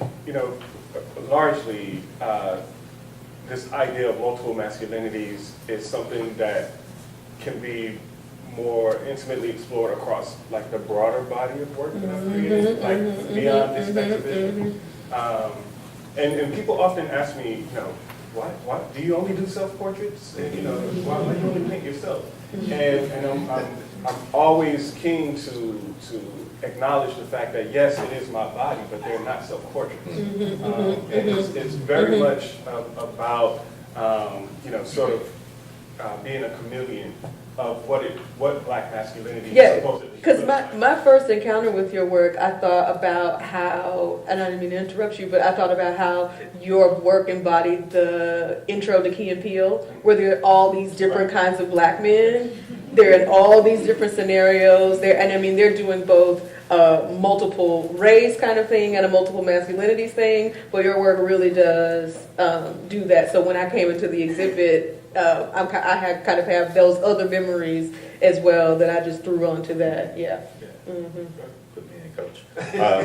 largely this idea of multiple masculinities is something that can be more intimately explored across like the broader body of work that I've created, like beyond this exhibition. And people often ask me, you know, why do you only do self-portraits? And, you know, why do you only paint yourself? And I'm always keen to acknowledge the fact that yes, it is my body, but they're not self-portraits. And it's very much about you know, sort of being a chameleon of what Black masculinity is supposed to be. Because my first encounter with your work, I thought about how, and I didn't mean to interrupt you, but I thought about how your work embodied the intro to Key and Peele, where there are all these different kinds of Black men. They're in all these different scenarios. They're doing both multiple race kind of thing and a multiple masculinities thing, but your work really does do that. So when I came into the exhibit, I had kind of have those other memories as well that I just threw onto that. Yeah. Mm-hmm. Put me in, Coach. I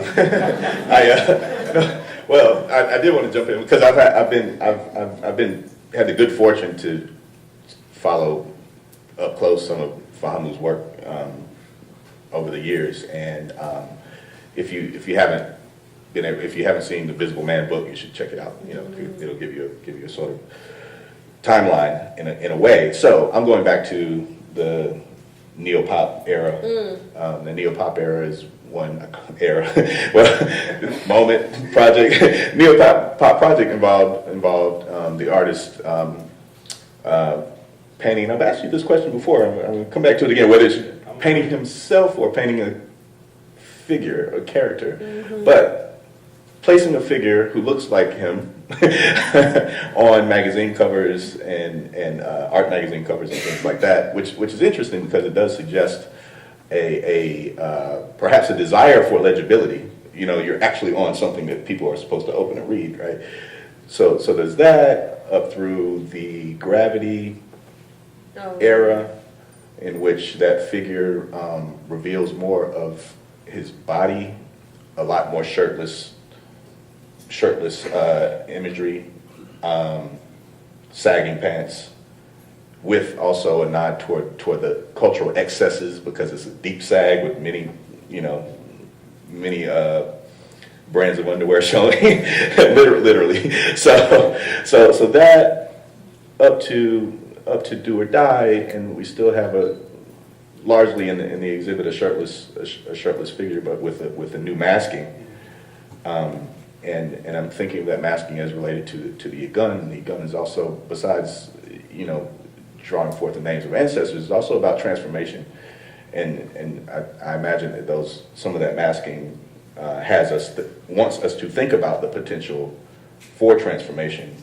did want to jump in because I've had the good fortune to follow up close some of Fahamu's work over the years, and if you haven't seen the Visible Man book, you should check it out. You know, it'll give you a sort of timeline in a way. So I'm going back to the neo-pop era. The neo-pop era is one era. Well, moment project. Neo-pop project involved the artist painting. I've asked you this question before. I'm going to come back to it again. Whether it's painting himself or painting a figure, a character, but placing a figure who looks like him on magazine covers and art magazine covers and things like that, which is interesting because it does suggest perhaps a desire for legibility. You know, you're actually on something that people are supposed to open and read, right? So there's that up through the Gravity era, in which that figure reveals more of his body, a lot more shirtless imagery, sagging pants, with also a nod toward the cultural excesses, because it's a deep sag with many brands of underwear showing, literally. So that up to Do or Die, and we still have largely in the exhibit a shirtless figure, but with a new masking. And I'm thinking that masking is related to the gun. The gun is also, besides drawing forth the names of ancestors, is also about transformation. And I imagine that some of that masking wants us to think about the potential for transformation.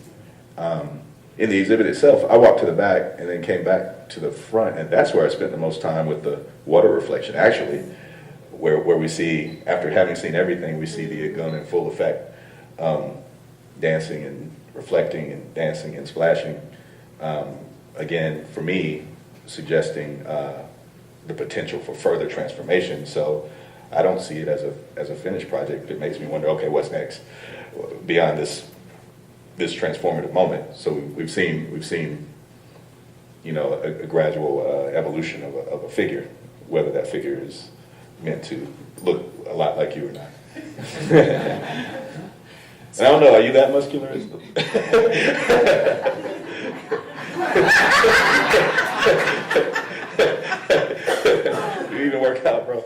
In the exhibit itself, I walked to the back and then came back to the front, and that's where I spent the most time with the water reflection, actually, where we see, after having seen everything, we see the gun in full effect, dancing and reflecting and dancing and splashing. Again, for me, suggesting the potential for further transformation. So I don't see it as a finished project. It makes me wonder, okay, what's next beyond this transformative moment? So we've seen a gradual evolution of a figure, whether that figure is meant to look a lot like you or not. And I don't know, are you that muscular? You need to work out, bro.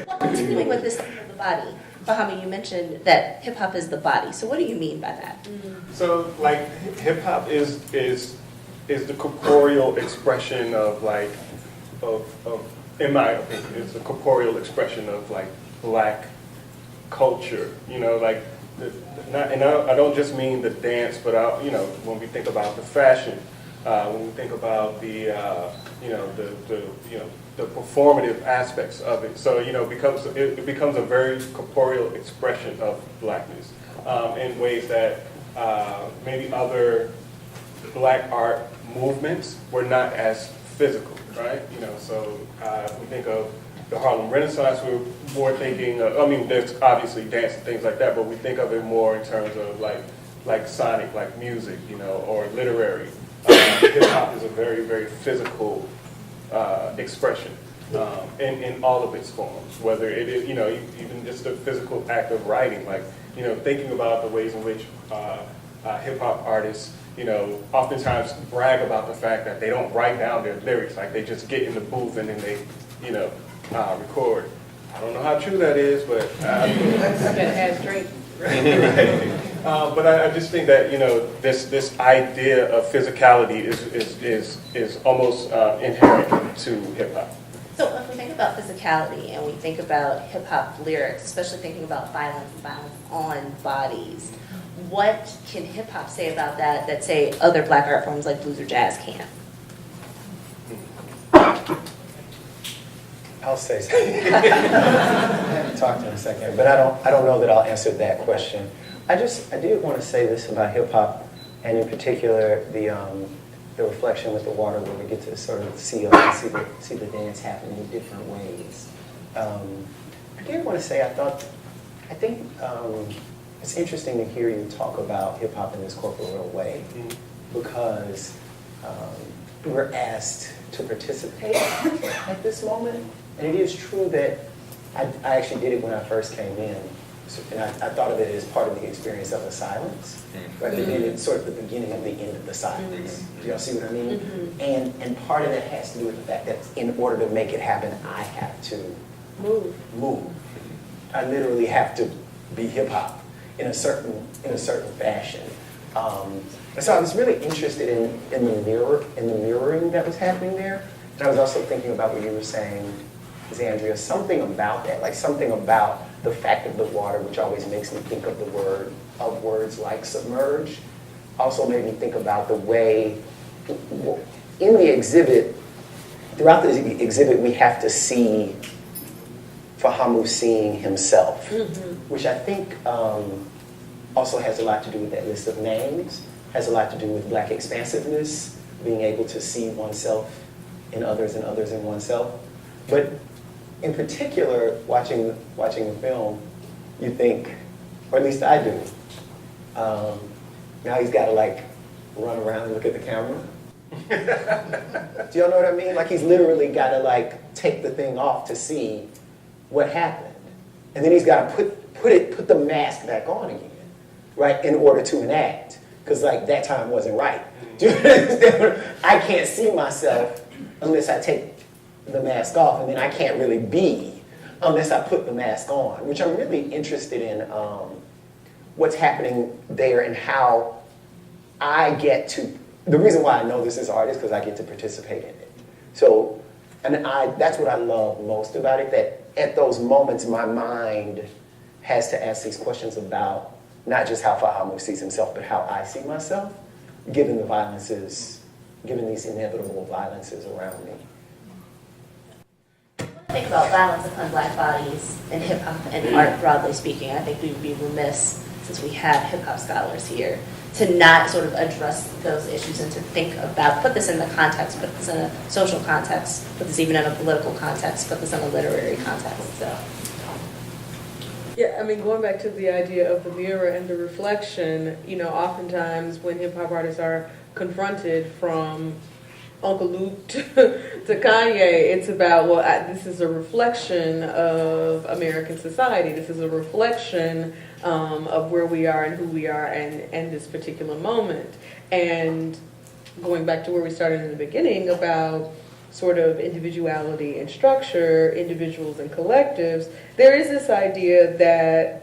Well, continuing with this thing of the body, Fahamu, you mentioned that hip hop is the body. So what do you mean by that? So, like, hip hop is the corporeal expression of in my opinion, it's the corporeal expression of like Black culture. And I don't just mean the dance, but when we think about the fashion, when we think about the performative aspects of it. So it becomes a very corporeal expression of Blackness in ways that maybe other Black art movements were not as physical, right? So if we think of the Harlem Renaissance, we're more thinking of, there's obviously dance and things like that, but we think of it more in terms of like sonic, like music, or literary. Hip hop is a very, very physical expression in all of its forms, whether it is, even just the physical act of writing, like, thinking about the ways in which hip-hop artists, oftentimes brag about the fact that they don't write down their lyrics, like they just get in the booth and then they, record. I don't know how true that is, but but I just think that this idea of physicality is almost inherent to hip hop. So if we think about physicality and we think about hip hop lyrics, especially thinking about violence on bodies, what can hip hop say about that say other black art forms like blues or jazz can't? I'll say something. I haven't talked to him in a second, but I don't know that I'll answer that question. I did want to say this about hip hop, and in particular the reflection with the water, where we get to sort of see the dance happen in different ways. I did want to say I think it's interesting to hear you talk about hip hop in this corporeal way, because we're asked to participate at this moment. And it is true that I actually did it when I first came in. And I thought of it as part of the experience of the silence. Right? But then it's sort of the beginning of the end of the silence. Do y'all see what I mean? And part of that has to do with the fact that in order to make it happen, I have to move. I literally have to be hip hop in a certain fashion. And so I was really interested in the mirroring that was happening there. And I was also thinking about what you were saying, Zandria, something about that, like something about the fact of the water, which always makes me think of words like submerge. Also made me think about the way, in the exhibit, throughout the exhibit, we have to see Fahamu seeing himself, which I think also has a lot to do with that list of names, has a lot to do with Black expansiveness, being able to see oneself in others and others in oneself. But in particular, watching the film, you think, or at least I do, now he's got to like run around and look at the camera. Do y'all know what I mean? Like he's literally got to like take the thing off to see what happened. And then he's got to put the mask back on again, right, in order to enact. Because like that time wasn't right. Do you understand? I can't see myself unless I take the mask off, and then I can't really be unless I put the mask on, which I'm really interested in what's happening there and how I get to, the reason why I know this is art is because I get to participate in it. So, and that's what I love most about it, that at those moments my mind has to ask these questions about not just how Fahamu sees himself, but how I see myself, given the violences, given these inevitable violences around me. Think about violence upon black bodies in hip hop and art, broadly speaking. I think we would be remiss, since we have hip hop scholars here, to not sort of address those issues and to think about, put this in the context, put this in a social context, put this even in a political context, put this in a literary context. So. Yeah, I mean, going back to the idea of the mirror and the reflection, oftentimes when hip hop artists are confronted from Uncle Luke to Kanye, it's about, this is a reflection of American society. This is a reflection of where we are and who we are and this particular moment. And going back to where we started in the beginning about sort of individuality and structure, individuals and collectives, there is this idea that,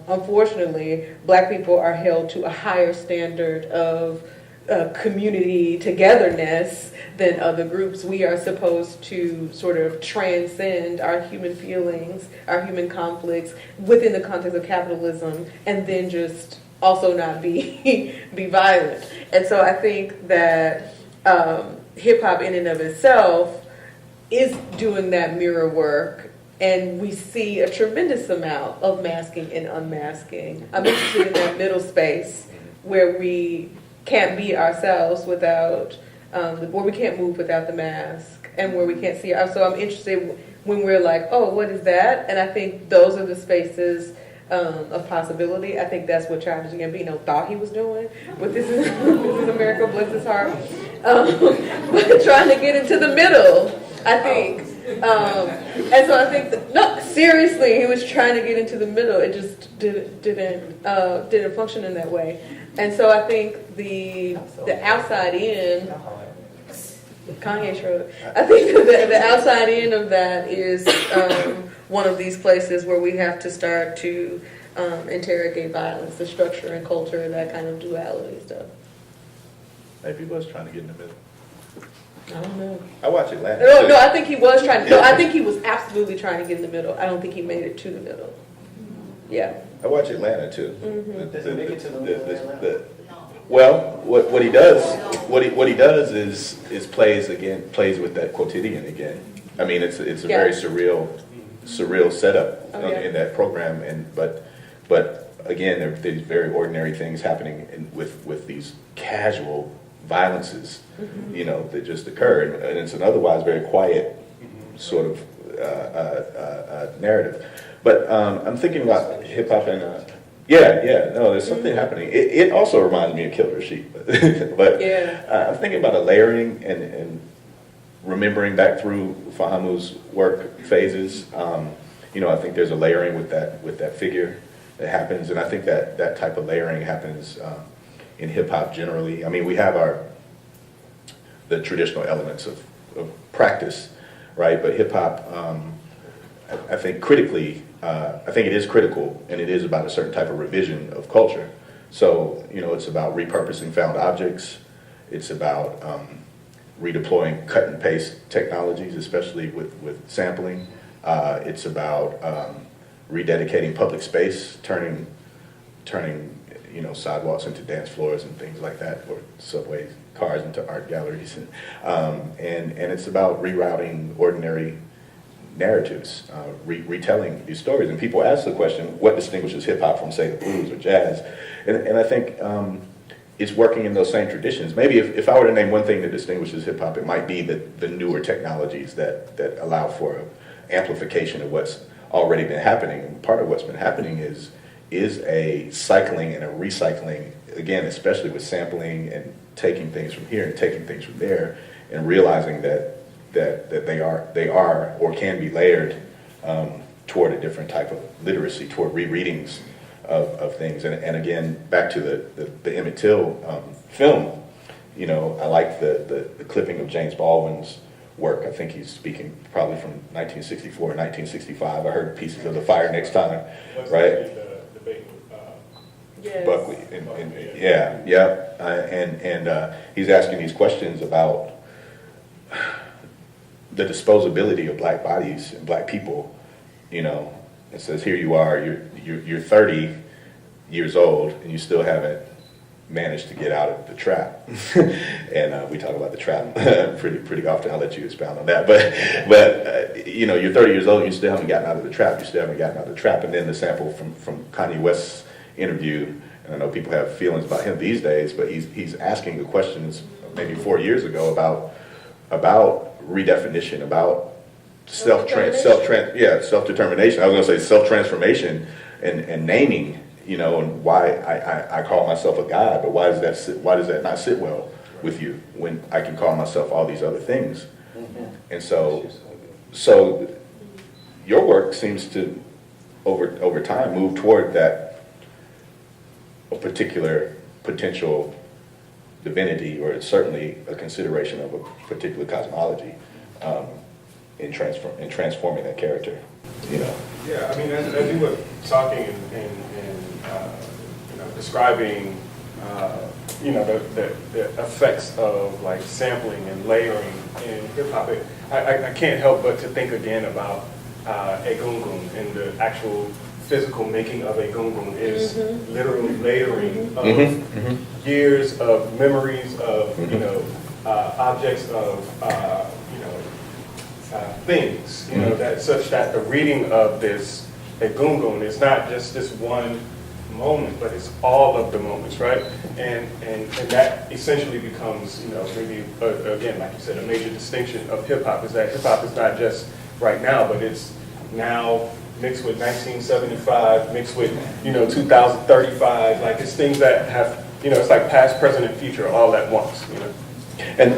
unfortunately, black people are held to a higher standard of community togetherness than other groups. We are supposed to sort of transcend our human feelings, our human conflicts within the context of capitalism, and then just also not be violent. And so I think that hip hop in and of itself is doing that mirror work, and we see a tremendous amount of masking and unmasking. I'm interested in that middle space where we can't be ourselves without, where we can't move without the mask, and where we can't see. So I'm interested when we're like, oh, what is that? And I think those are the spaces of possibility. I think that's what Childish Gambino thought he was doing with This Is America, Bless His Heart. But trying to get into the middle I think, and so I think that, no, seriously, he was trying to get into the middle. It just didn't function in that way. And so I think the outside in, Kanye shrugged. I think the outside end of that is one of these places where we have to start to interrogate violence, the structure and culture, that kind of duality stuff. Maybe he was trying to get in the middle. I don't know. I watch Atlanta. No, I think he was trying to. No, I think he was absolutely trying to get in the middle. I don't think he made it to the middle. Yeah. I watch Atlanta too. Does it make it to the middle? Well, what he does is plays with that quotidian again. I mean, it's a very surreal setup in that program, but again, there are these very ordinary things happening with these casual violences, that just occur, and it's an otherwise very quiet sort of narrative. But I'm thinking about hip hop and there's something happening. It also reminds me of Kill Rashid, but I'm thinking about a layering and remembering back through Fahamu's work phases. I think there's a layering with that figure that happens, and I think that type of layering happens in hip hop generally. I mean, we have the traditional elements of practice, right? But hip hop, I think critically, I think it is critical, and it is about a certain type of revision of culture. So, it's about repurposing found objects. It's about redeploying cut and paste technologies, especially with sampling. It's about rededicating public space, turning sidewalks into dance floors and things like that, or subway cars into art galleries, and it's about rerouting ordinary narratives, retelling these stories. And people ask the question, what distinguishes hip hop from, say, the blues or jazz? And I think it's working in those same traditions. Maybe if I were to name one thing that distinguishes hip hop, it might be the newer technologies that allow for amplification of what's already been happening. And part of what's been happening is a cycling and a recycling, again, especially with sampling and taking things from here and taking things from there, and realizing that they are or can be layered toward a different type of literacy, toward rereadings of things. And again, back to the Emmett Till film, I like the clipping of James Baldwin's work. I think he's speaking probably from 1964 or 1965. I heard pieces of The Fire Next Time, right? Yes. Buckley, and he's asking these questions about the disposability of black bodies and black people. It says, here you are, you're 30 years old, and you still haven't managed to get out of the trap. And we talk about the trap pretty often. I'll let you expound on that. But you're 30 years old, and you still haven't gotten out of the trap. You still haven't gotten out of the trap. And then the sample from Kanye West's interview, and I know people have feelings about him these days, but he's asking the questions maybe 4 years ago about redefinition, about self-determination. I was going to say self-transformation and naming, and why I call myself a god, but why does that not sit well with you when I can call myself all these other things? And so your work seems to over time move toward that, a particular potential divinity, or it's certainly a consideration of a particular cosmology in transforming that character. Yeah, I mean, as you were talking and describing, the effects of like sampling and layering in hip hop, I can't help but to think again about a gungun, and the actual physical making of a gungun is literally layering of years of memories of objects of things, that such that the reading of this a gungun is not just this one moment, but it's all of the moments, right? And that essentially becomes, maybe again, like you said, a major distinction of hip hop is that hip hop is not just right now, but it's now mixed with 1975, mixed with 2035. Like it's things that have, it's like past, present, and future all at once. And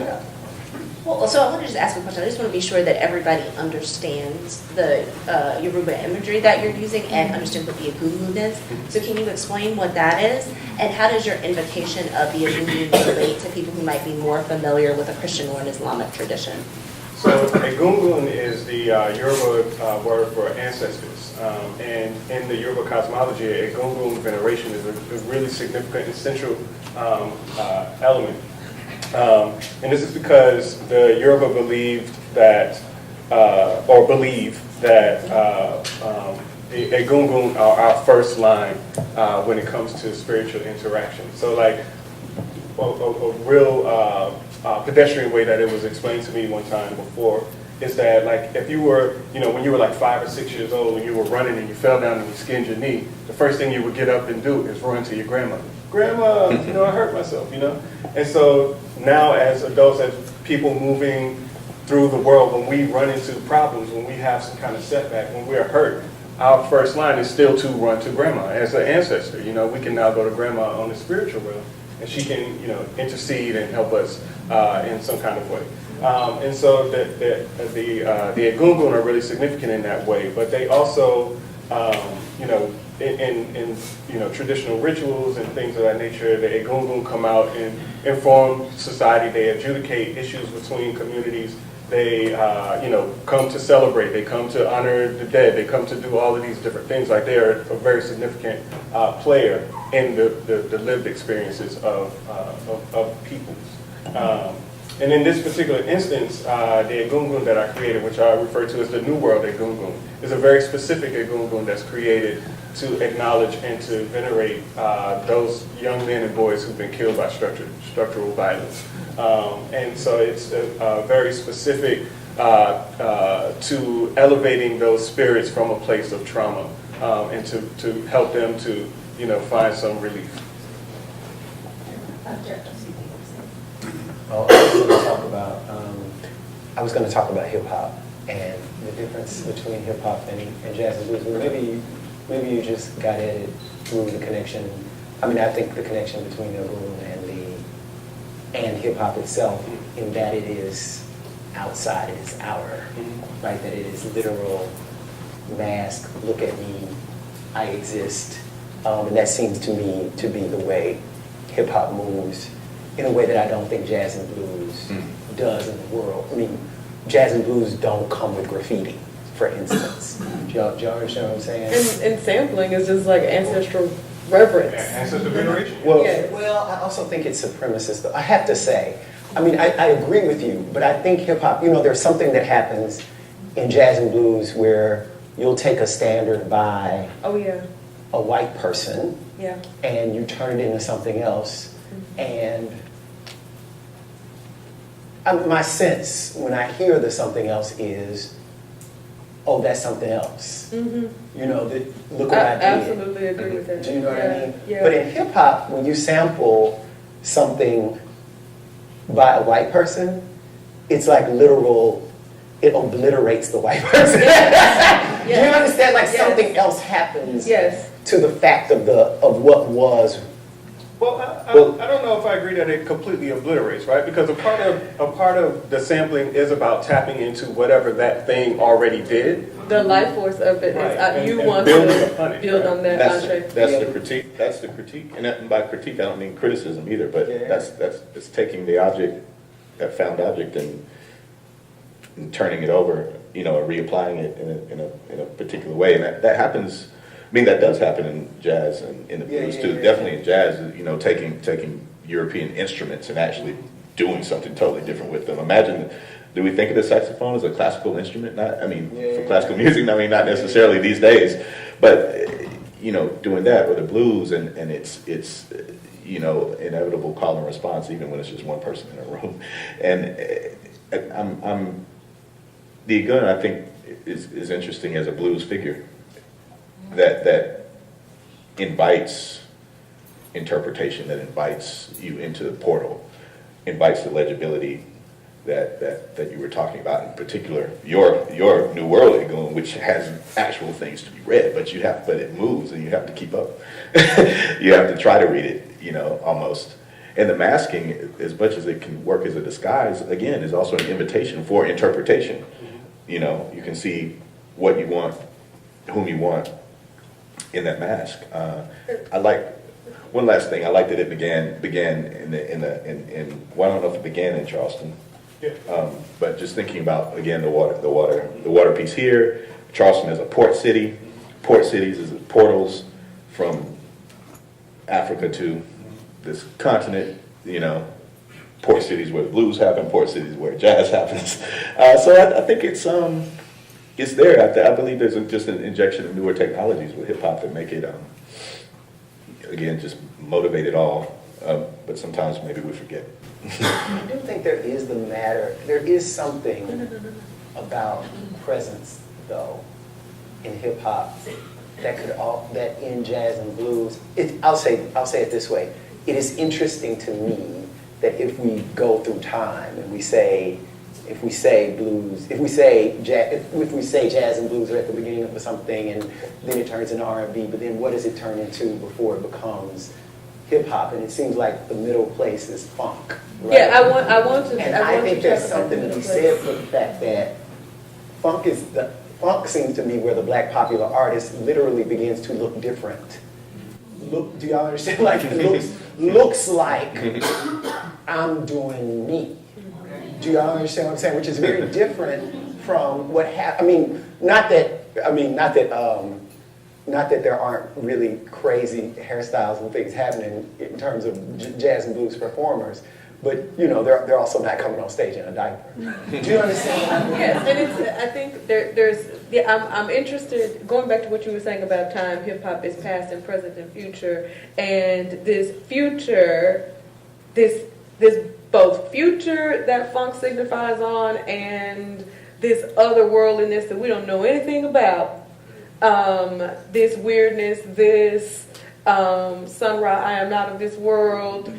Well, so I want to just ask a question. I just want to be sure that everybody understands the Yoruba imagery that you're using and understands what the egungun is. So can you explain what that is? And how does your invocation of the egungun relate to people who might be more familiar with a Christian or an Islamic tradition? So egungun is the Yoruba word for ancestors. And in the Yoruba cosmology, egungun veneration is a really significant and central element. And this is because the Yoruba believed that, or believe that egungun are our first line when it comes to spiritual interaction. So like a real pedestrian way that it was explained to me one time before is that like if you were, when you were like 5 or 6 years old and you were running and you fell down and you skinned your knee, the first thing you would get up and do is run to your grandmother. Grandma, I hurt myself, And so now as adults, as people moving through the world, when we run into problems, when we have some kind of setback, when we're hurt, our first line is still to run to grandma as an ancestor. We can now go to grandma on the spiritual realm, and she can, intercede and help us in some kind of way. And so the egungun are really significant in that way, but they also, in traditional rituals and things of that nature, the egungun come out and inform society. They adjudicate issues between communities. They, come to celebrate. They come to honor the dead. They come to do all of these different things. Like they are a very significant player in the lived experiences of peoples. And in this particular instance, the egungun that I created, which I refer to as the New World egungun, is a very specific egungun that's created to acknowledge and to venerate those young men and boys who've been killed by structural violence. And so it's very specific to elevating those spirits from a place of trauma and to help them to, find some relief. Well, I was going to talk about hip hop and the difference between hip hop and jazz and blues. Maybe you just got at it through the connection. I think the connection between the egungun and hip hop itself, in that it is outside, it is outer, right? That it is literal, mask, look at me, I exist, and that seems to me to be the way hip hop moves. In a way that I don't think jazz and blues does in the world. Jazz and blues don't come with graffiti, for instance. Do y'all understand what I'm saying? And sampling is just like ancestral reverence. Ancestor veneration. Well, I also think it's supremacist, though. I have to say. I agree with you, but I think hip-hop, there's something that happens in jazz and blues where you'll take a standard by a white person and you turn it into something else. And my sense when I hear the something else is, oh, that's something else. Look what I did. Absolutely agree with that. Do you know what I mean? Yeah. But in hip hop, when you sample something by a white person, it's like literal, it obliterates the white person. Yes. Do you understand? Like something else happens to the fact of what was. Well, I don't know if I agree that it completely obliterates, right? Because a part of the sampling is about tapping into whatever that thing already did. The life force of it is you want to build on that. That's the critique. That's the critique. And by critique, I don't mean criticism either. But that's taking the object, that found object, and turning it over, or reapplying it in a particular way. And that happens. That does happen in jazz and in the blues too. Definitely in jazz, taking European instruments and actually doing something totally different with them. Imagine, do we think of the saxophone as a classical instrument? For classical music, not necessarily these days, but doing that with the blues and it's inevitable call and response, even when it's just one person in a room. And the egungun, I think, is interesting as a blues figure. That invites interpretation, that invites you into the portal, invites the legibility that you were talking about. In particular, your New World egungun, which has actual things to be read, but it moves and you have to keep up. You have to try to read it, almost. And the masking, as much as it can work as a disguise, again, is also an invitation for interpretation. You know, you can see what you want, whom you want in that mask. I like one last thing. I like that it began well, I don't know if it began in Charleston, but just thinking about again the water piece here. Charleston is a port city. Port cities is portals from Africa to this continent. You know, port cities where the blues happen, port cities where jazz happens. So I think it's there. I believe there's just an injection of newer technologies with hip hop that make it again just motivate it all. But sometimes maybe we forget. I do think there is something about presence, though, in hip hop that in jazz and blues. I'll say it this way: it is interesting to me that if we go through time and if we say jazz and blues are at the beginning of something, and then it turns into R&B, but then what does it turn into before it becomes hip hop? And it seems like the middle place is funk. Right? Yeah, I want to. And I think there's something to be said for the fact that funk seems to me where the black popular artist literally begins to look different. Do y'all understand? Like it looks like I'm doing me. Do y'all understand what I'm saying? Which is very different from what happened. I mean, not that there aren't really crazy hairstyles and things happening in terms of jazz and blues performers, but you know, they're also not coming on stage in a diaper. Do you understand? Yes, and I think I'm interested, going back to what you were saying about time, hip hop is past and present and future, and this future, this both future that funk signifies on and this otherworldliness that we don't know anything about, this weirdness, this sunrise, I am not of this world,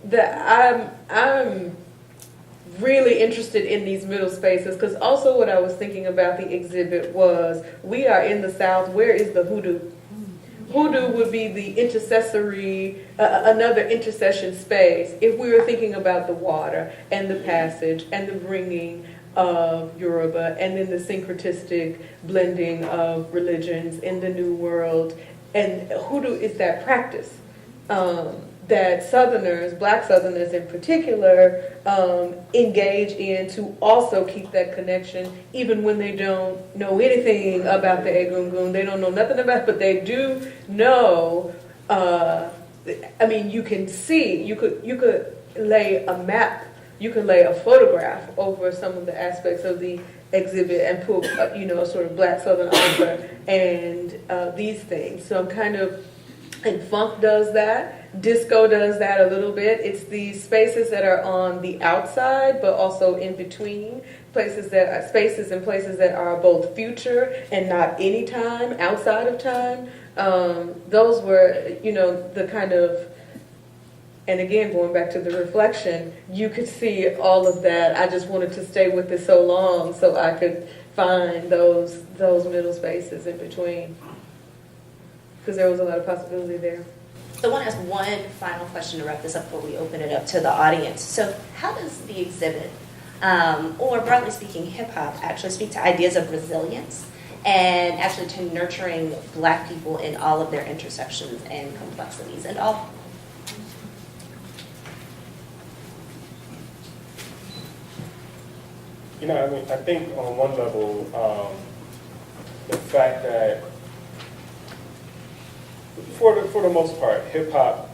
that I'm really interested in these middle spaces, because also what I was thinking about the exhibit was, we are in the South, where is the hoodoo? Hoodoo would be the intercessory, another intercession space, if we were thinking about the water and the passage and the bringing of Yoruba, and then the syncretistic blending of religions in the New World. And hoodoo is that practice that Southerners, Black Southerners in particular, engage in to also keep that connection, even when they don't know anything about the Egungun. They don't know nothing about it, but they do know. I mean, you can see, you could lay a map, you could lay a photograph over some of the aspects of the exhibit and put, a sort of Black Southern author and these things. So I'm kind of, and funk does that. Disco does that a little bit. It's these spaces that are on the outside, but also in between. Spaces and places that are both future and not any time, outside of time. Those were, the kind of, and again, going back to the reflection, you could see all of that. I just wanted to stay with it so long so I could find those middle spaces in between. Because there was a lot of possibility there. So I want to ask one final question to wrap this up before we open it up to the audience. So how does the exhibit, or broadly speaking, hip-hop, actually speak to ideas of resilience and actually to nurturing Black people in all of their intersections and complexities and all? I think on one level, the fact that for the most part, hip hop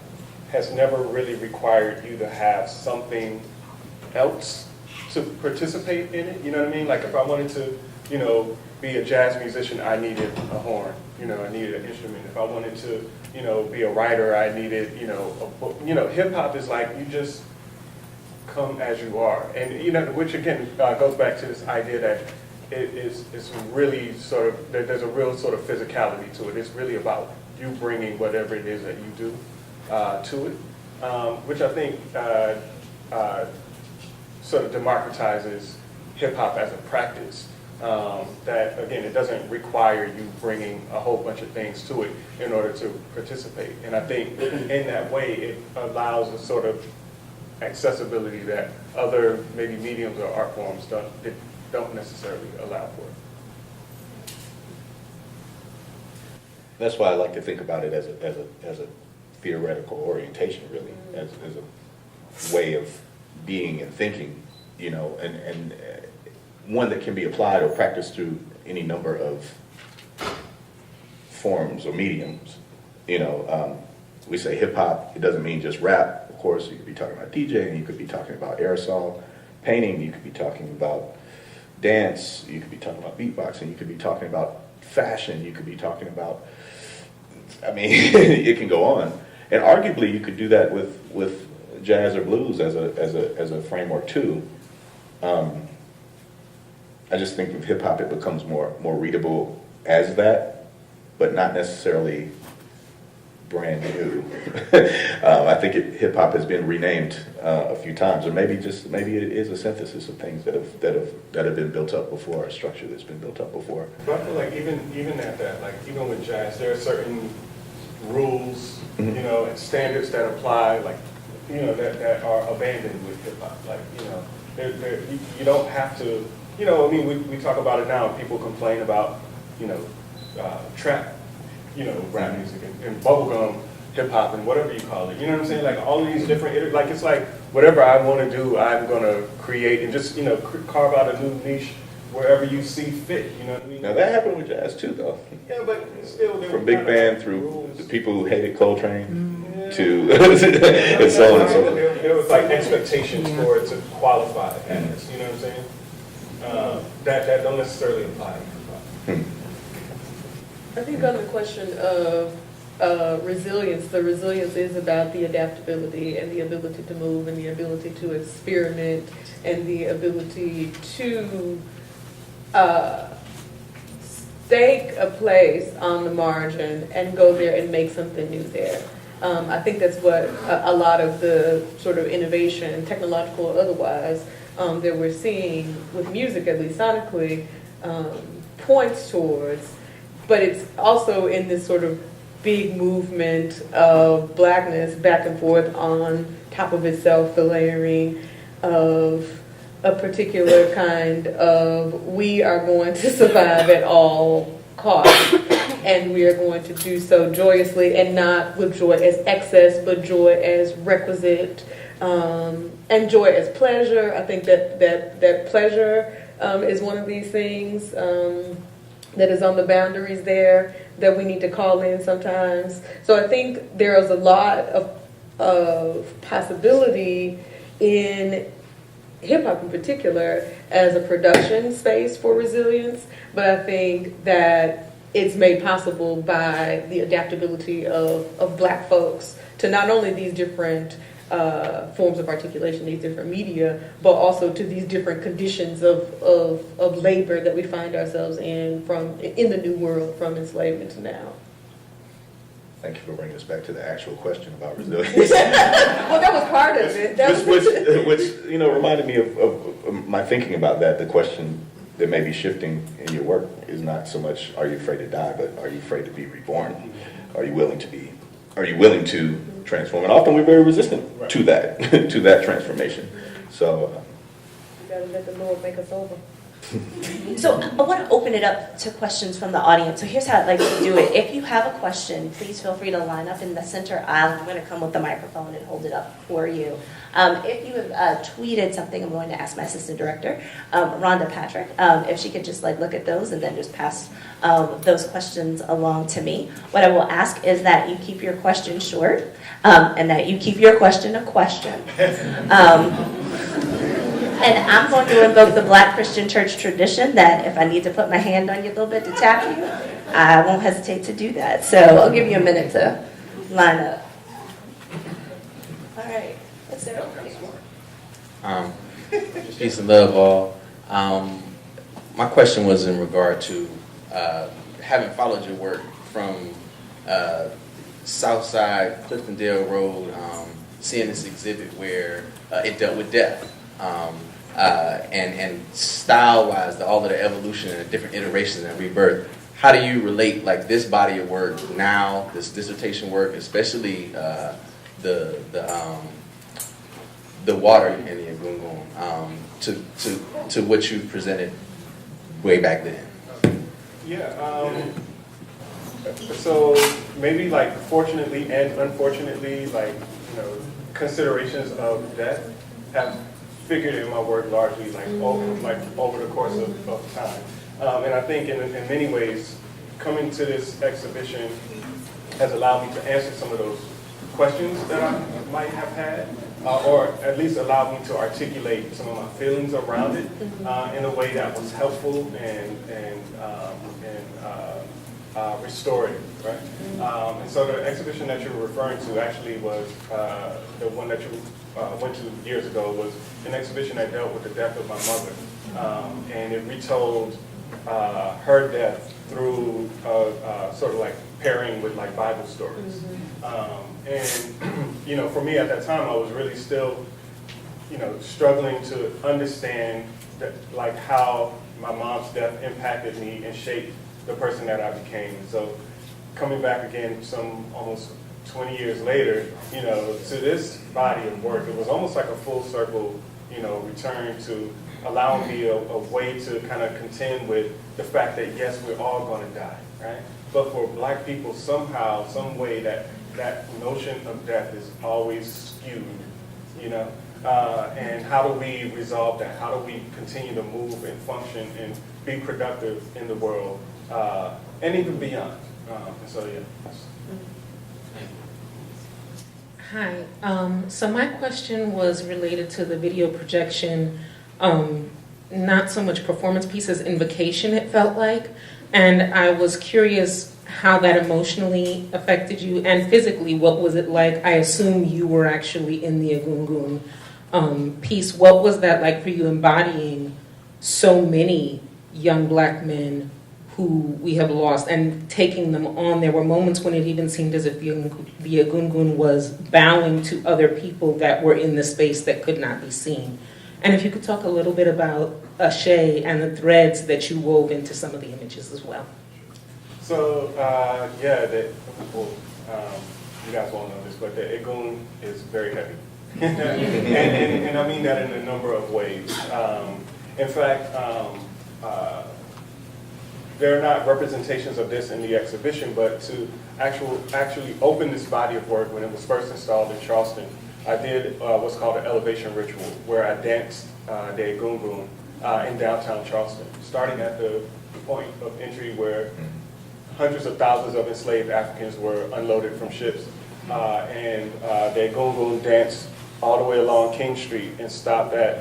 has never really required you to have something else to participate in it. You know what I mean? Like if I wanted to, be a jazz musician, I needed a horn. I needed an instrument. If I wanted to, be a writer, I needed, a book. Hip hop is like you just come as you are, and which again goes back to this idea that it's really sort of there's a real sort of physicality to it. It's really about you bringing whatever it is that you do to it, which I think sort of democratizes hip hop as a practice. That, again, it doesn't require you bringing a whole bunch of things to it in order to participate. And I think in that way, it allows a sort of accessibility that other maybe mediums or art forms don't necessarily allow for. That's why I like to think about it as a theoretical orientation, really, as a way of being and thinking, you know, and one that can be applied or practiced through any number of forms or mediums. You know, we say hip hop, it doesn't mean just rap. Of course, you could be talking about DJing, you could be talking about aerosol painting, you could be talking about dance, you could be talking about beatboxing, you could be talking about fashion, you could be talking about, I mean, it can go on. And arguably, you could do that with jazz or blues as a framework too. I just think with hip hop, it becomes more readable as that, but not necessarily brand new. I think hip hop has been renamed a few times, or maybe it is a synthesis of things that have been built up before, a structure that's been built up before. But I feel like even at that, like even with jazz, there are certain rules, you know, and standards that apply, like, you know, that are abandoned with hip hop. Like, you know, you don't have to, you know, I mean, we talk about it now, and people complain about, you know, trap, you know, rap music and bubblegum hip hop and whatever you call it. You know what I'm saying? Like all of these different, like it's like whatever I want to do, I'm going to create and just, you know, carve out a new niche wherever you see fit. You know what I mean? Now that happened with jazz too, though. Yeah, but still, from big band through the people who hated Coltrane to and so on and so forth. There was like expectations for it to qualify as, you know what I'm saying? That don't necessarily apply. I think on the question of resilience, the resilience is about the adaptability and the ability to move and the ability to experiment and the ability to stake a place on the margin and go there and make something new there. I think that's what a lot of the sort of innovation, technological or otherwise, that we're seeing with music, at least sonically, points towards. But it's also in this sort of big movement of blackness back and forth on top of itself, the layering of a particular kind of we are going to survive at all costs. And we are going to do so joyously and not with joy as excess, but joy as requisite, and joy as pleasure. I think that pleasure is one of these things that is on the boundaries there that we need to call in sometimes. So I think there is a lot of possibility in hip-hop in particular as a production space for resilience, but I think that it's made possible by the adaptability of Black folks to not only these different forms of articulation, these different media, but also to these different conditions of labor that we find ourselves in the new world, from enslavement to now. Thank you for bringing us back to the actual question about resilience. Well, that was part of it. Which you know, reminded me of my thinking about that. The question that may be shifting in your work is not so much are you afraid to die, but are you afraid to be reborn? Are you willing to transform? And often we're very resistant to that, to that transformation. So You gotta let the Lord make us over. So I want to open it up to questions from the audience. So here's how I'd like to do it. If you have a question, please feel free to line up in the center aisle. I'm going to come with the microphone and hold it up for you. If you have tweeted something, I'm going to ask my assistant director, Rhonda Patrick, if she could just look at those and then just pass those questions along to me. What I will ask is that you keep your question short and that you keep your question a question. And I'm going to invoke the Black Christian Church tradition that if I need to put my hand on you a little bit to tap you, I won't hesitate to do that. So I'll give you a minute to line up. All right. Let's start over. Peace and love, all. My question was in regard to having followed your work from Southside, Cliftondale Road, seeing this exhibit where it dealt with death. and style-wise, all of the evolution and the different iterations and rebirth. How do you relate like this body of work now, this dissertation work, especially the water in the Egungun, to what you presented way back then? Yeah. So maybe like fortunately and unfortunately, like considerations of death have figured in my work largely over the course of time. And I think in many ways, coming to this exhibition has allowed me to answer some of those questions that I might have had, or at least allowed me to articulate some of my feelings around it in a way that was helpful and restorative, right? And so the exhibition that you're referring to actually was the one that you went to years ago was an exhibition that dealt with the death of my mother, and it retold her death through sort of like pairing with like Bible stories. And for me at that time, I was really still struggling to understand that, like how my mom's death impacted me and shaped the person that I became. And so coming back again some almost 20 years later, to this body of work, it was almost like a full circle, return to allowing me a way to kind of contend with the fact that yes, we're all going to die, right? But for Black people, somehow, some way that notion of death is always skewed, and how do we resolve that? How do we continue to move and function and be productive in the world, and even beyond? And so, yeah. Hi. So my question was related to the video projection, not so much performance pieces, invocation it felt like. And I was curious how that emotionally affected you, and physically, what was it like? I assume you were actually in the Egungun piece. What was that like for you, embodying so many young Black men who we have lost and taking them on? There were moments when it even seemed as if the Egungun was bowing to other people that were in the space that could not be seen. And if you could talk a little bit about Ashe and the threads that you wove into some of the images as well. So, you guys won't know this, but the Egun is very heavy. and I mean that in a number of ways. In fact, there are not representations of this in the exhibition, but to actually open this body of work when it was first installed in Charleston, I did what's called an elevation ritual, where I danced the Egungun in downtown Charleston, starting at the point of entry where hundreds of thousands of enslaved Africans were unloaded from ships, and the Egungun danced all the way along King Street and stopped at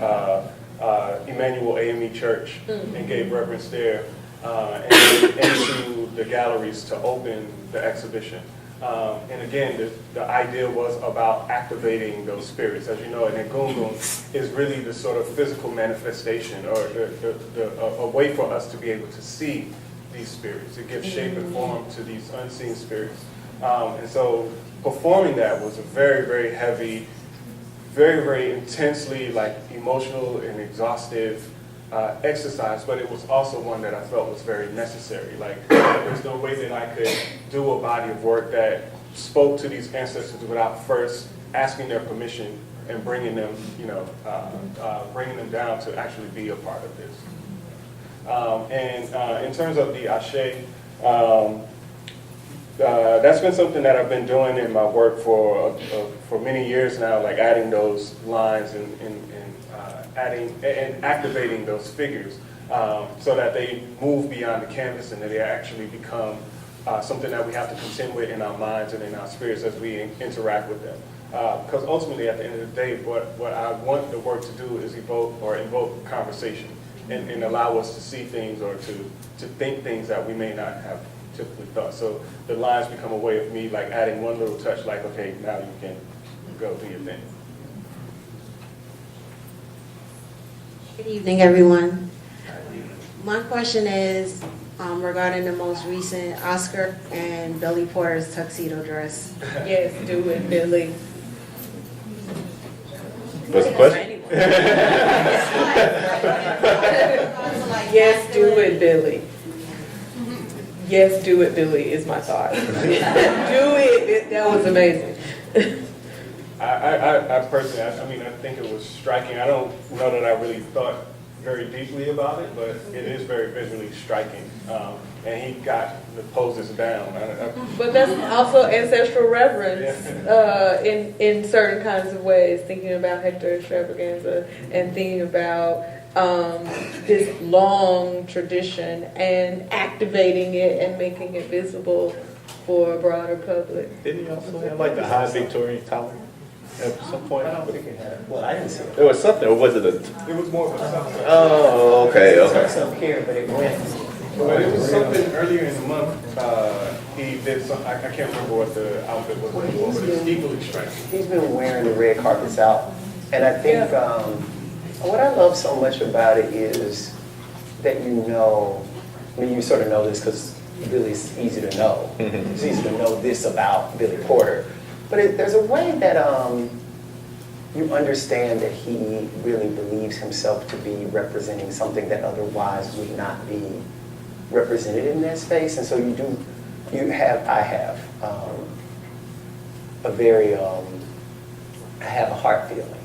Emmanuel AME Church and gave reverence there, and into the galleries to open the exhibition. And again, the idea was about activating those spirits. As you know, an Egungun is really the sort of physical manifestation, or a way for us to be able to see these spirits. It gives shape and form to these unseen spirits. And so performing that was a very, very heavy, very, very intensely emotional and exhaustive exercise, but it was also one that I felt was very necessary. There's no way that I could do a body of work that spoke to these ancestors without first asking their permission and bringing them, bringing them down to actually be a part of this. And in terms of the Ashe, that's been something that I've been doing in my work for many years now, like adding those lines and adding and activating those figures so that they move beyond the canvas and that they actually become something that we have to contend with in our minds and in our spirits as we interact with them. Because ultimately, at the end of the day, what I want the work to do is invoke conversation and allow us to see things or to think things that we may not have typically thought. So the lines become a way of me adding one little touch, okay, now you can go do your thing. Good evening, everyone. My question is regarding the most recent Oscar and Billy Porter's tuxedo dress. Yes, do it, Billy. What's the question? Yes, do it, Billy. Yes, do it, Billy, is my thought. Do it. That was amazing. I personally, I mean, I think it was striking. I don't know that I really thought very deeply about it, but it is very visually striking. And he got the poses down. But that's also ancestral reverence in certain kinds of ways, thinking about Hector Extravaganza and thinking about this long tradition and activating it and making it visible for a broader public. Didn't you also have like the high Victorian tower at some point? I don't think it had. Well, I didn't see it. There was something, or was it a? It was more of a Oh, okay, It's okay. up here, but it went. But it was something earlier in the month. He did some. I can't remember what the outfit was, but it's equally striking. He's been wearing the red carpets out, and I think what I love so much about it is that I mean, you sort of know this because Billy's easy to know. It's easy to know this about Billy Porter, but there's a way that you understand that he really believes himself to be representing something that otherwise would not be represented in that space, and so I have a heart feeling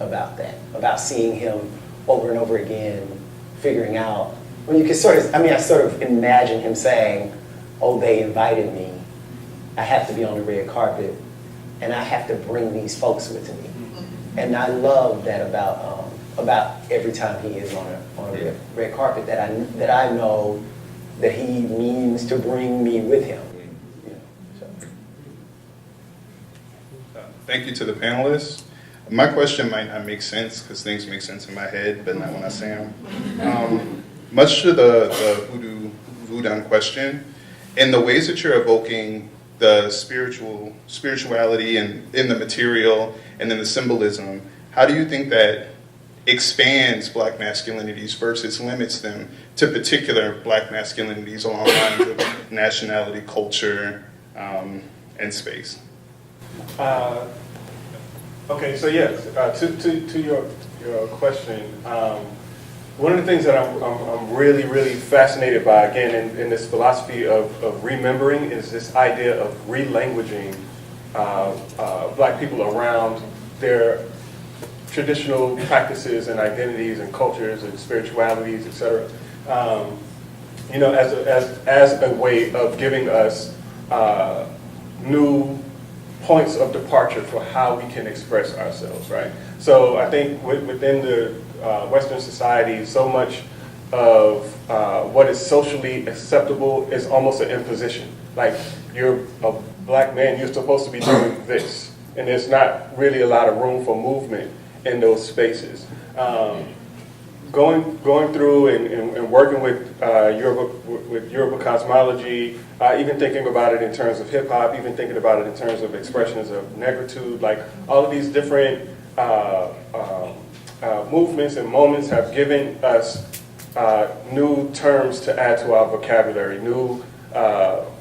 about that, about seeing him over and over again, figuring out, when you can I sort of imagine him saying, oh, they invited me, I have to be on the red carpet, and I have to bring these folks with me. And I love that about every time he is on a red carpet, that I know that he means to bring me with him. You know, so. Thank you to the panelists. My question might not make sense because things make sense in my head, but not when I say them. Much to the voodoo question, in the ways that you're evoking the spirituality and in the material and in the symbolism, how do you think that expands Black masculinities versus limits them to particular Black masculinities along the lines of nationality, culture, and space? Okay, so yes, to your question, one of the things that I'm really, really fascinated by, again, in this philosophy of remembering, is this idea of relanguaging Black people around their traditional practices and identities and cultures and spiritualities, etc. You know, as a way of giving us new points of departure for how we can express ourselves, right? So I think within the Western society, so much of what is socially acceptable is almost an imposition. Like, you're a Black man, you're supposed to be doing this, and there's not really a lot of room for movement in those spaces. Going through and working with Yoruba cosmology, even thinking about it in terms of hip hop, even thinking about it in terms of expressions of negritude, like all of these different movements and moments have given us new terms to add to our vocabulary, new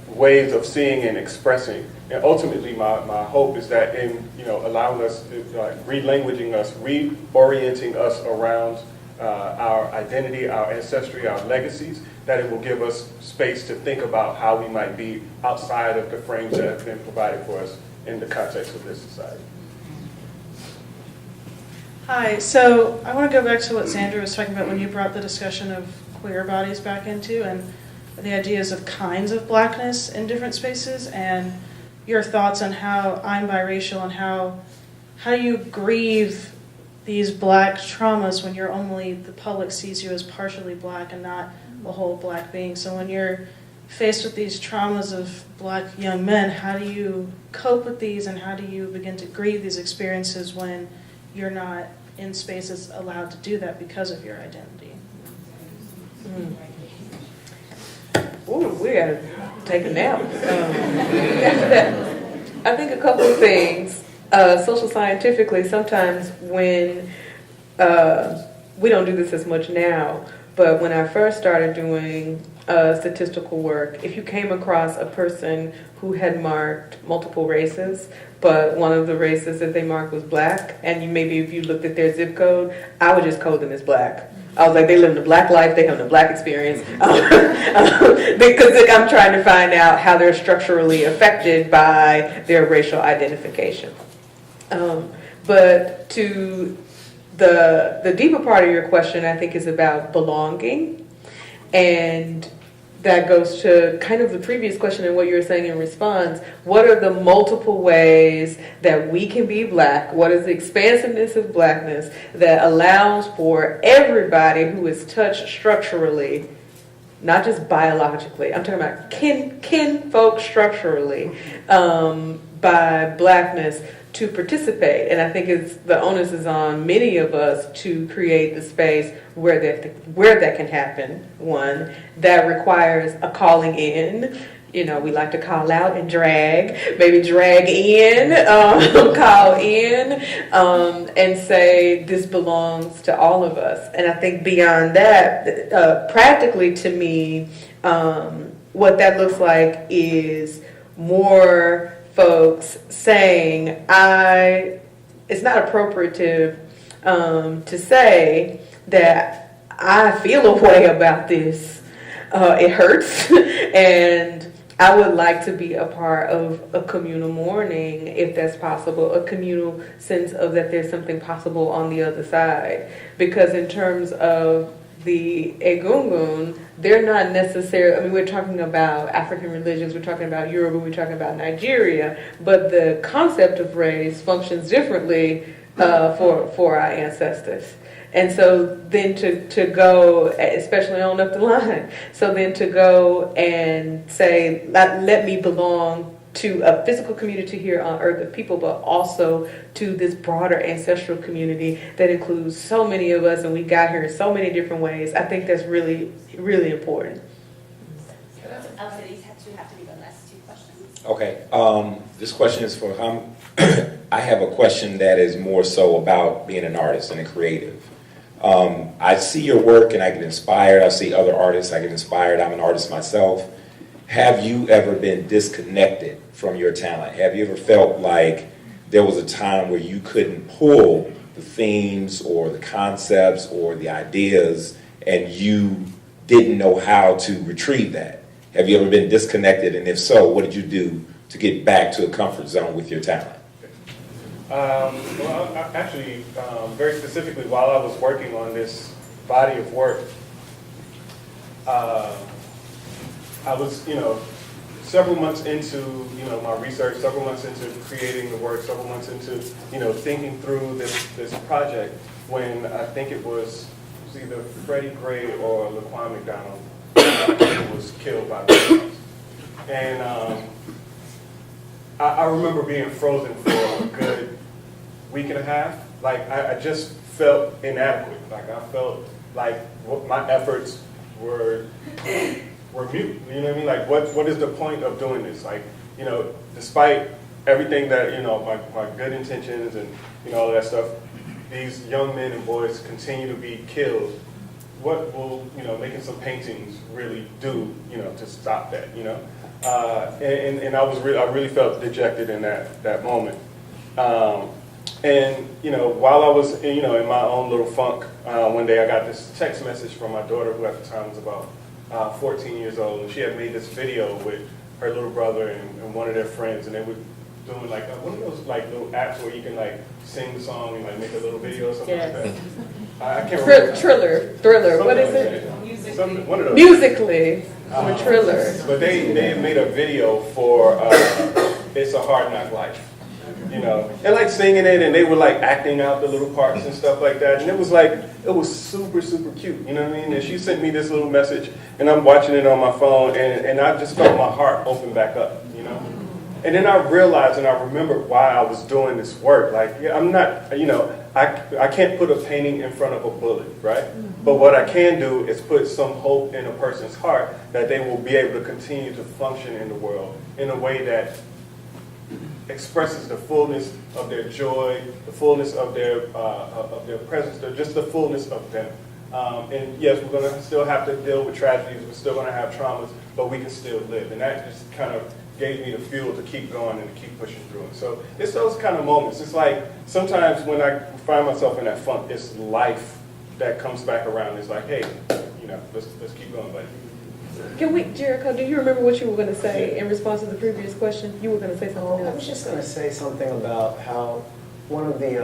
ways of seeing and expressing. And ultimately, my hope is that in allowing us, relanguaging us, reorienting us around our identity, our ancestry, our legacies, that it will give us space to think about how we might be outside of the frames that have been provided for us in the context of this society. Hi, so I want to go back to what Zandria was talking about when you brought the discussion of queer bodies back into, and the ideas of kinds of Blackness in different spaces, and your thoughts on how I'm biracial and how you grieve these Black traumas when the public sees you as partially Black and not a whole Black being. So when you're faced with these traumas of Black young men, how do you cope with these, and how do you begin to grieve these experiences when you're not in spaces allowed to do that because of your identity? Ooh, we gotta take a nap. I think a couple of things. Social scientifically, sometimes when we don't do this as much now, but when I first started doing statistical work, if you came across a person who had marked multiple races, but one of the races that they marked was black, and maybe if you looked at their zip code, I would just code them as black. I was like, they live in a black life, they have a black experience. Because I'm trying to find out how they're structurally affected by their racial identification. But to the deeper part of your question, I think, is about belonging. And that goes to kind of the previous question and what you were saying in response. What are the multiple ways that we can be black? What is the expansiveness of blackness that allows for everybody who is touched structurally, not just biologically, I'm talking about kin folk structurally, by blackness, to participate? And I think the onus is on many of us to create the space where that can happen. One, that requires a calling in. You know, we like to call out and drag, maybe drag in, call in, and say this belongs to all of us. And I think beyond that, practically to me, what that looks like is more folks saying, it's not appropriative to say that I feel a way about this. It hurts, and I would like to be a part of a communal mourning, if that's possible, a communal sense of that there's something possible on the other side. Because in terms of the Egungun, they're not necessarily, I mean, we're talking about African religions, we're talking about Yoruba, we're talking about Nigeria, but the concept of race functions differently for our ancestors. And so then to go, especially on up the line, so then to go and say, let me belong to a physical community here on earth of people, but also to this broader ancestral community that includes so many of us, and we got here in so many different ways. I think that's really, really important. These have to be the last two questions. Okay, this question is for I have a question that is more so about being an artist and a creative. I see your work and I get inspired. I see other artists, I get inspired. I'm an artist myself. Have you ever been disconnected from your talent? Have you ever felt like there was a time where you couldn't pull the themes or the concepts or the ideas and you didn't know how to retrieve that? Have you ever been disconnected? And if so, what did you do to get back to a comfort zone with your talent? Well, actually, very specifically, while I was working on this body of work, I was, several months into, my research, several months into creating the work, several months into, thinking through this project, when I think it was either Freddie Gray or Laquan McDonald who was killed by the And I remember being frozen for a good week and a half. Like, I just felt inadequate. Like, I felt like my efforts were mute. You know what I mean? Like, what is the point of doing this? Like, despite everything that, my good intentions and, all of that stuff, these young men and boys continue to be killed. What will, making some paintings really do, to stop that, And I really felt dejected in that moment. And while I was, in my own little funk, one day I got this text message from my daughter, who at the time was about 14 years old, and she had made this video with her little brother and one of their friends, and they were doing like one of those like little apps where you can like sing the song and like make a little video or something like that. I can't remember. Thriller. What is it? One of those. Musically. Triller. But they had made a video for It's a Hard Knock Life. And like singing it, and they were like acting out the little parts and stuff like that. And it was super, super cute, you know what I mean? And she sent me this little message, and I'm watching it on my phone, and I just felt my heart open back up, And then I realized and I remembered why I was doing this work. Like, I'm not, I can't put a painting in front of a bullet, right? But what I can do is put some hope in a person's heart that they will be able to continue to function in the world in a way that expresses the fullness of their joy, the fullness of their presence, just the fullness of them. And yes, we're going to still have to deal with tragedies, we're still going to have traumas, but we can still live. And that just kind of gave me the fuel to keep going and to keep pushing through it. So it's those kind of moments. It's like sometimes when I find myself in that funk, it's life that comes back around. It's like, hey, let's keep going, buddy. Can we, Jericho, do you remember what you were going to say in response to the previous question? You were going to say something I else. was just going to say something about how one of the,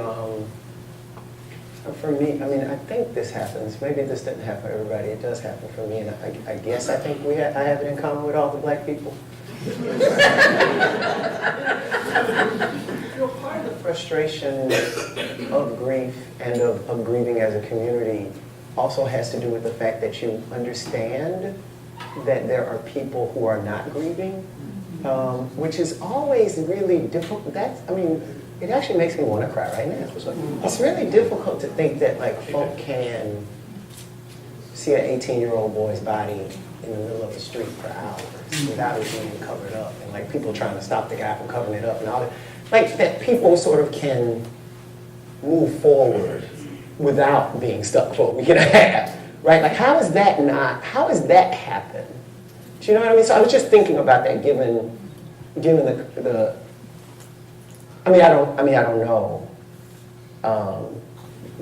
for me, I mean, I think this happens. Maybe this didn't happen for everybody. It does happen for me, and I guess I think I have it in common with all the black people. Part of the frustration of grief and of grieving as a community also has to do with the fact that you understand that there are people who are not grieving, which is always really difficult. It actually makes me want to cry right now. It's really difficult to think that folk can see an 18-year-old boy's body in the middle of the street for hours without it being covered up, and people trying to stop the guy from covering it up and all that. That people sort of can move forward without being stuck for a week and a half, right? How has that happened? Do you know what I mean? So I was just thinking about that given the I don't know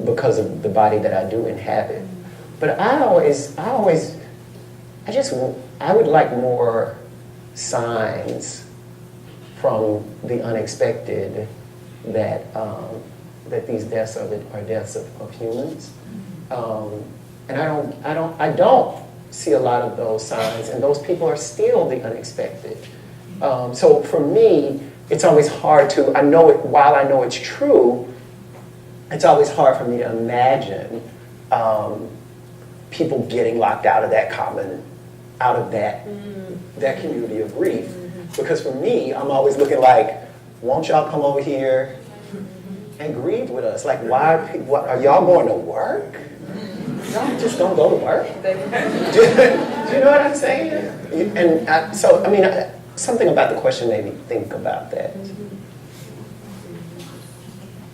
because of the body that I do inhabit, but I would like more signs from the unexpected that these deaths are deaths of humans, and I don't see a lot of those signs, and those people are still the unexpected. So for me, it's always hard to, while I know it's true, it's always hard for me to imagine people getting locked out of that community of grief. Because for me, I'm always looking won't y'all come over here and grieve with us? Why are y'all going to work? Y'all just don't go to work? Do you know what I'm saying? And something about the question made me think about that.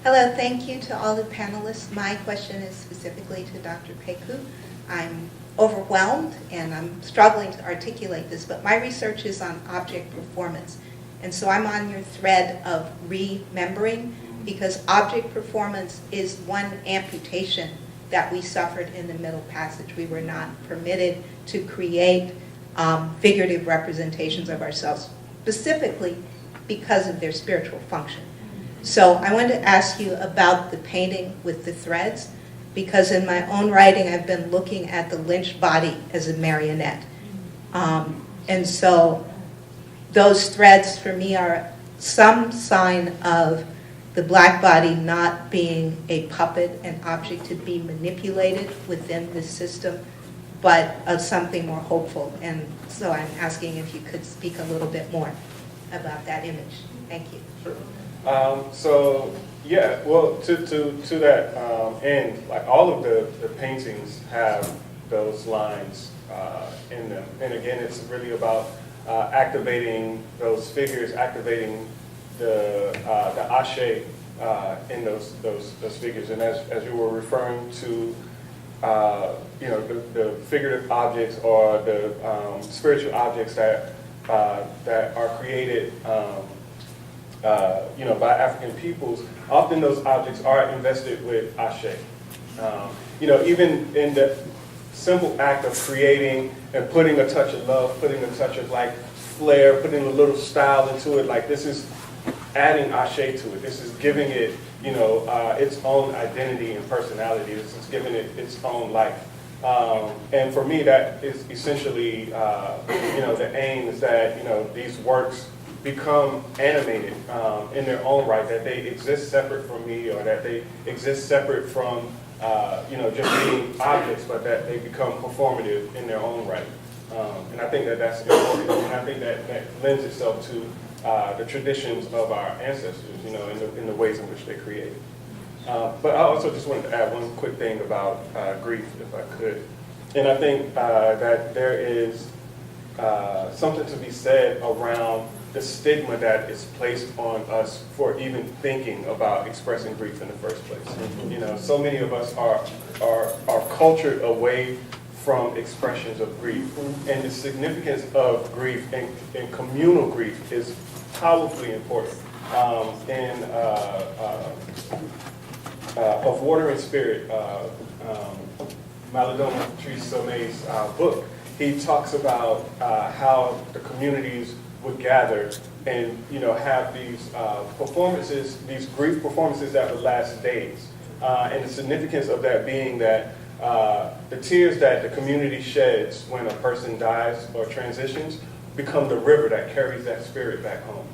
Hello, thank you to all the panelists. My question is specifically to Dr. Pecou. I'm overwhelmed and I'm struggling to articulate this, but my research is on object performance. And so I'm on your thread of remembering, because object performance is one amputation that we suffered in the Middle Passage. We were not permitted to create figurative representations of ourselves, specifically because of their spiritual function. So I wanted to ask you about the painting with the threads, because in my own writing I've been looking at the lynched body as a marionette. And so those threads for me are some sign of the black body not being a puppet, an object to be manipulated within the system, but of something more hopeful. And so I'm asking if you could speak a little bit more about that image. Thank you. Sure. So yeah, well, to that end, all of the paintings have those lines in them. And again, it's really about activating those figures, activating the ashe in those figures. And as you were referring to, the figurative objects or the spiritual objects that are created, by African peoples, often those objects are invested with ashe. Even in the simple act of creating and putting a touch of love, putting a touch of flair, putting a little style into it, this is adding ashe to it. This is giving it, its own identity and personality. This is giving it its own life. And for me, that is essentially, the aim is that, these works become animated in their own right, that they exist separate from me, or that they exist separate from, just being objects, but that they become performative in their own right. And I think that that's important, and I think that lends itself to the traditions of our ancestors, in the ways in which they created. But I also just wanted to add one quick thing about grief, if I could. And I think that there is something to be said around the stigma that is placed on us for even thinking about expressing grief in the first place. You know, so many of us are cultured away from expressions of grief, and the significance of grief and communal grief is powerfully important. In Of Water and Spirit, Maladona Patrice Somme's book, he talks about how the communities would gather and, you know, have these performances, these grief performances that would last days. And the significance of that being that the tears that the community sheds when a person dies or transitions become the river that carries that spirit back home.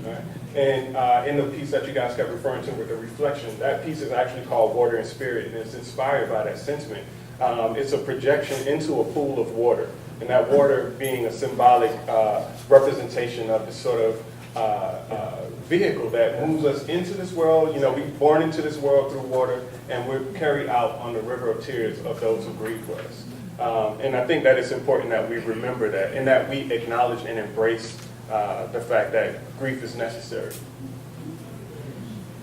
Right? And in the piece that you guys kept referring to with the reflection, that piece is actually called Water and Spirit, and it's inspired by that sentiment. It's a projection into a pool of water, and that water being a symbolic representation of this sort of vehicle that moves us into this world. You know, we're born into this world through water, and we're carried out on the river of tears of those who grieve for us. And I think that it's important that we remember that, and that we acknowledge and embrace the fact that grief is necessary.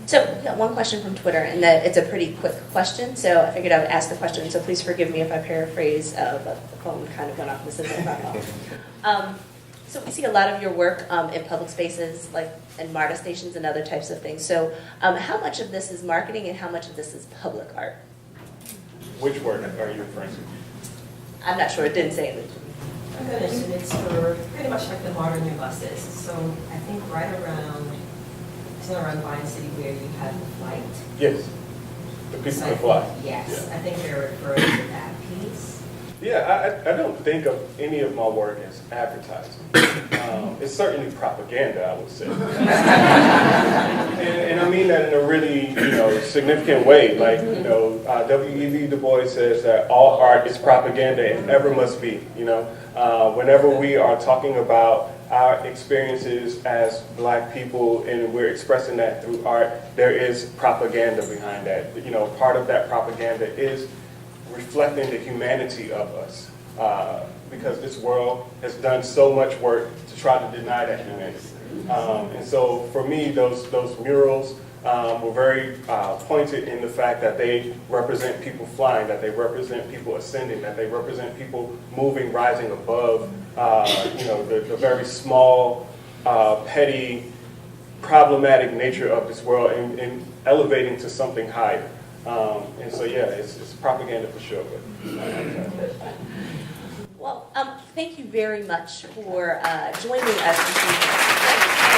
So we got one question from Twitter, and that it's a pretty quick question, so I figured I would ask the question, so please forgive me if I paraphrase, but the phone kind of went off. This isn't about So we see a lot of your work in public spaces, like in MARTA stations and other types of things. So how much of this is marketing and how much of this is public art? Which work are you referring to? I'm not sure, it didn't say it. I'm going to assume it's for pretty much like the modern new buses. So I think right around Vine City where you had the flight. Yes, the people can fly. Yes, Yeah. I think they're referring to that piece. Yeah, I don't think of any of my work as advertising. It's certainly propaganda, I would say. and I mean that in a really, you know, significant way. Like, you know, W.E.B. Du Bois says that all art is propaganda and ever must be, you know. Whenever we are talking about our experiences as Black people and we're expressing that through art, there is propaganda behind that. You know, part of that propaganda is reflecting the humanity of us, because this world has done so much work to try to deny that humanity. And so for me, those murals were very pointed in the fact that they represent people flying, that they represent people ascending, that they represent people moving, rising above, you know, the very small, petty, problematic nature of this world and elevating to something higher. And so, yeah, it's propaganda for sure. Well, thank you very much for joining us this evening.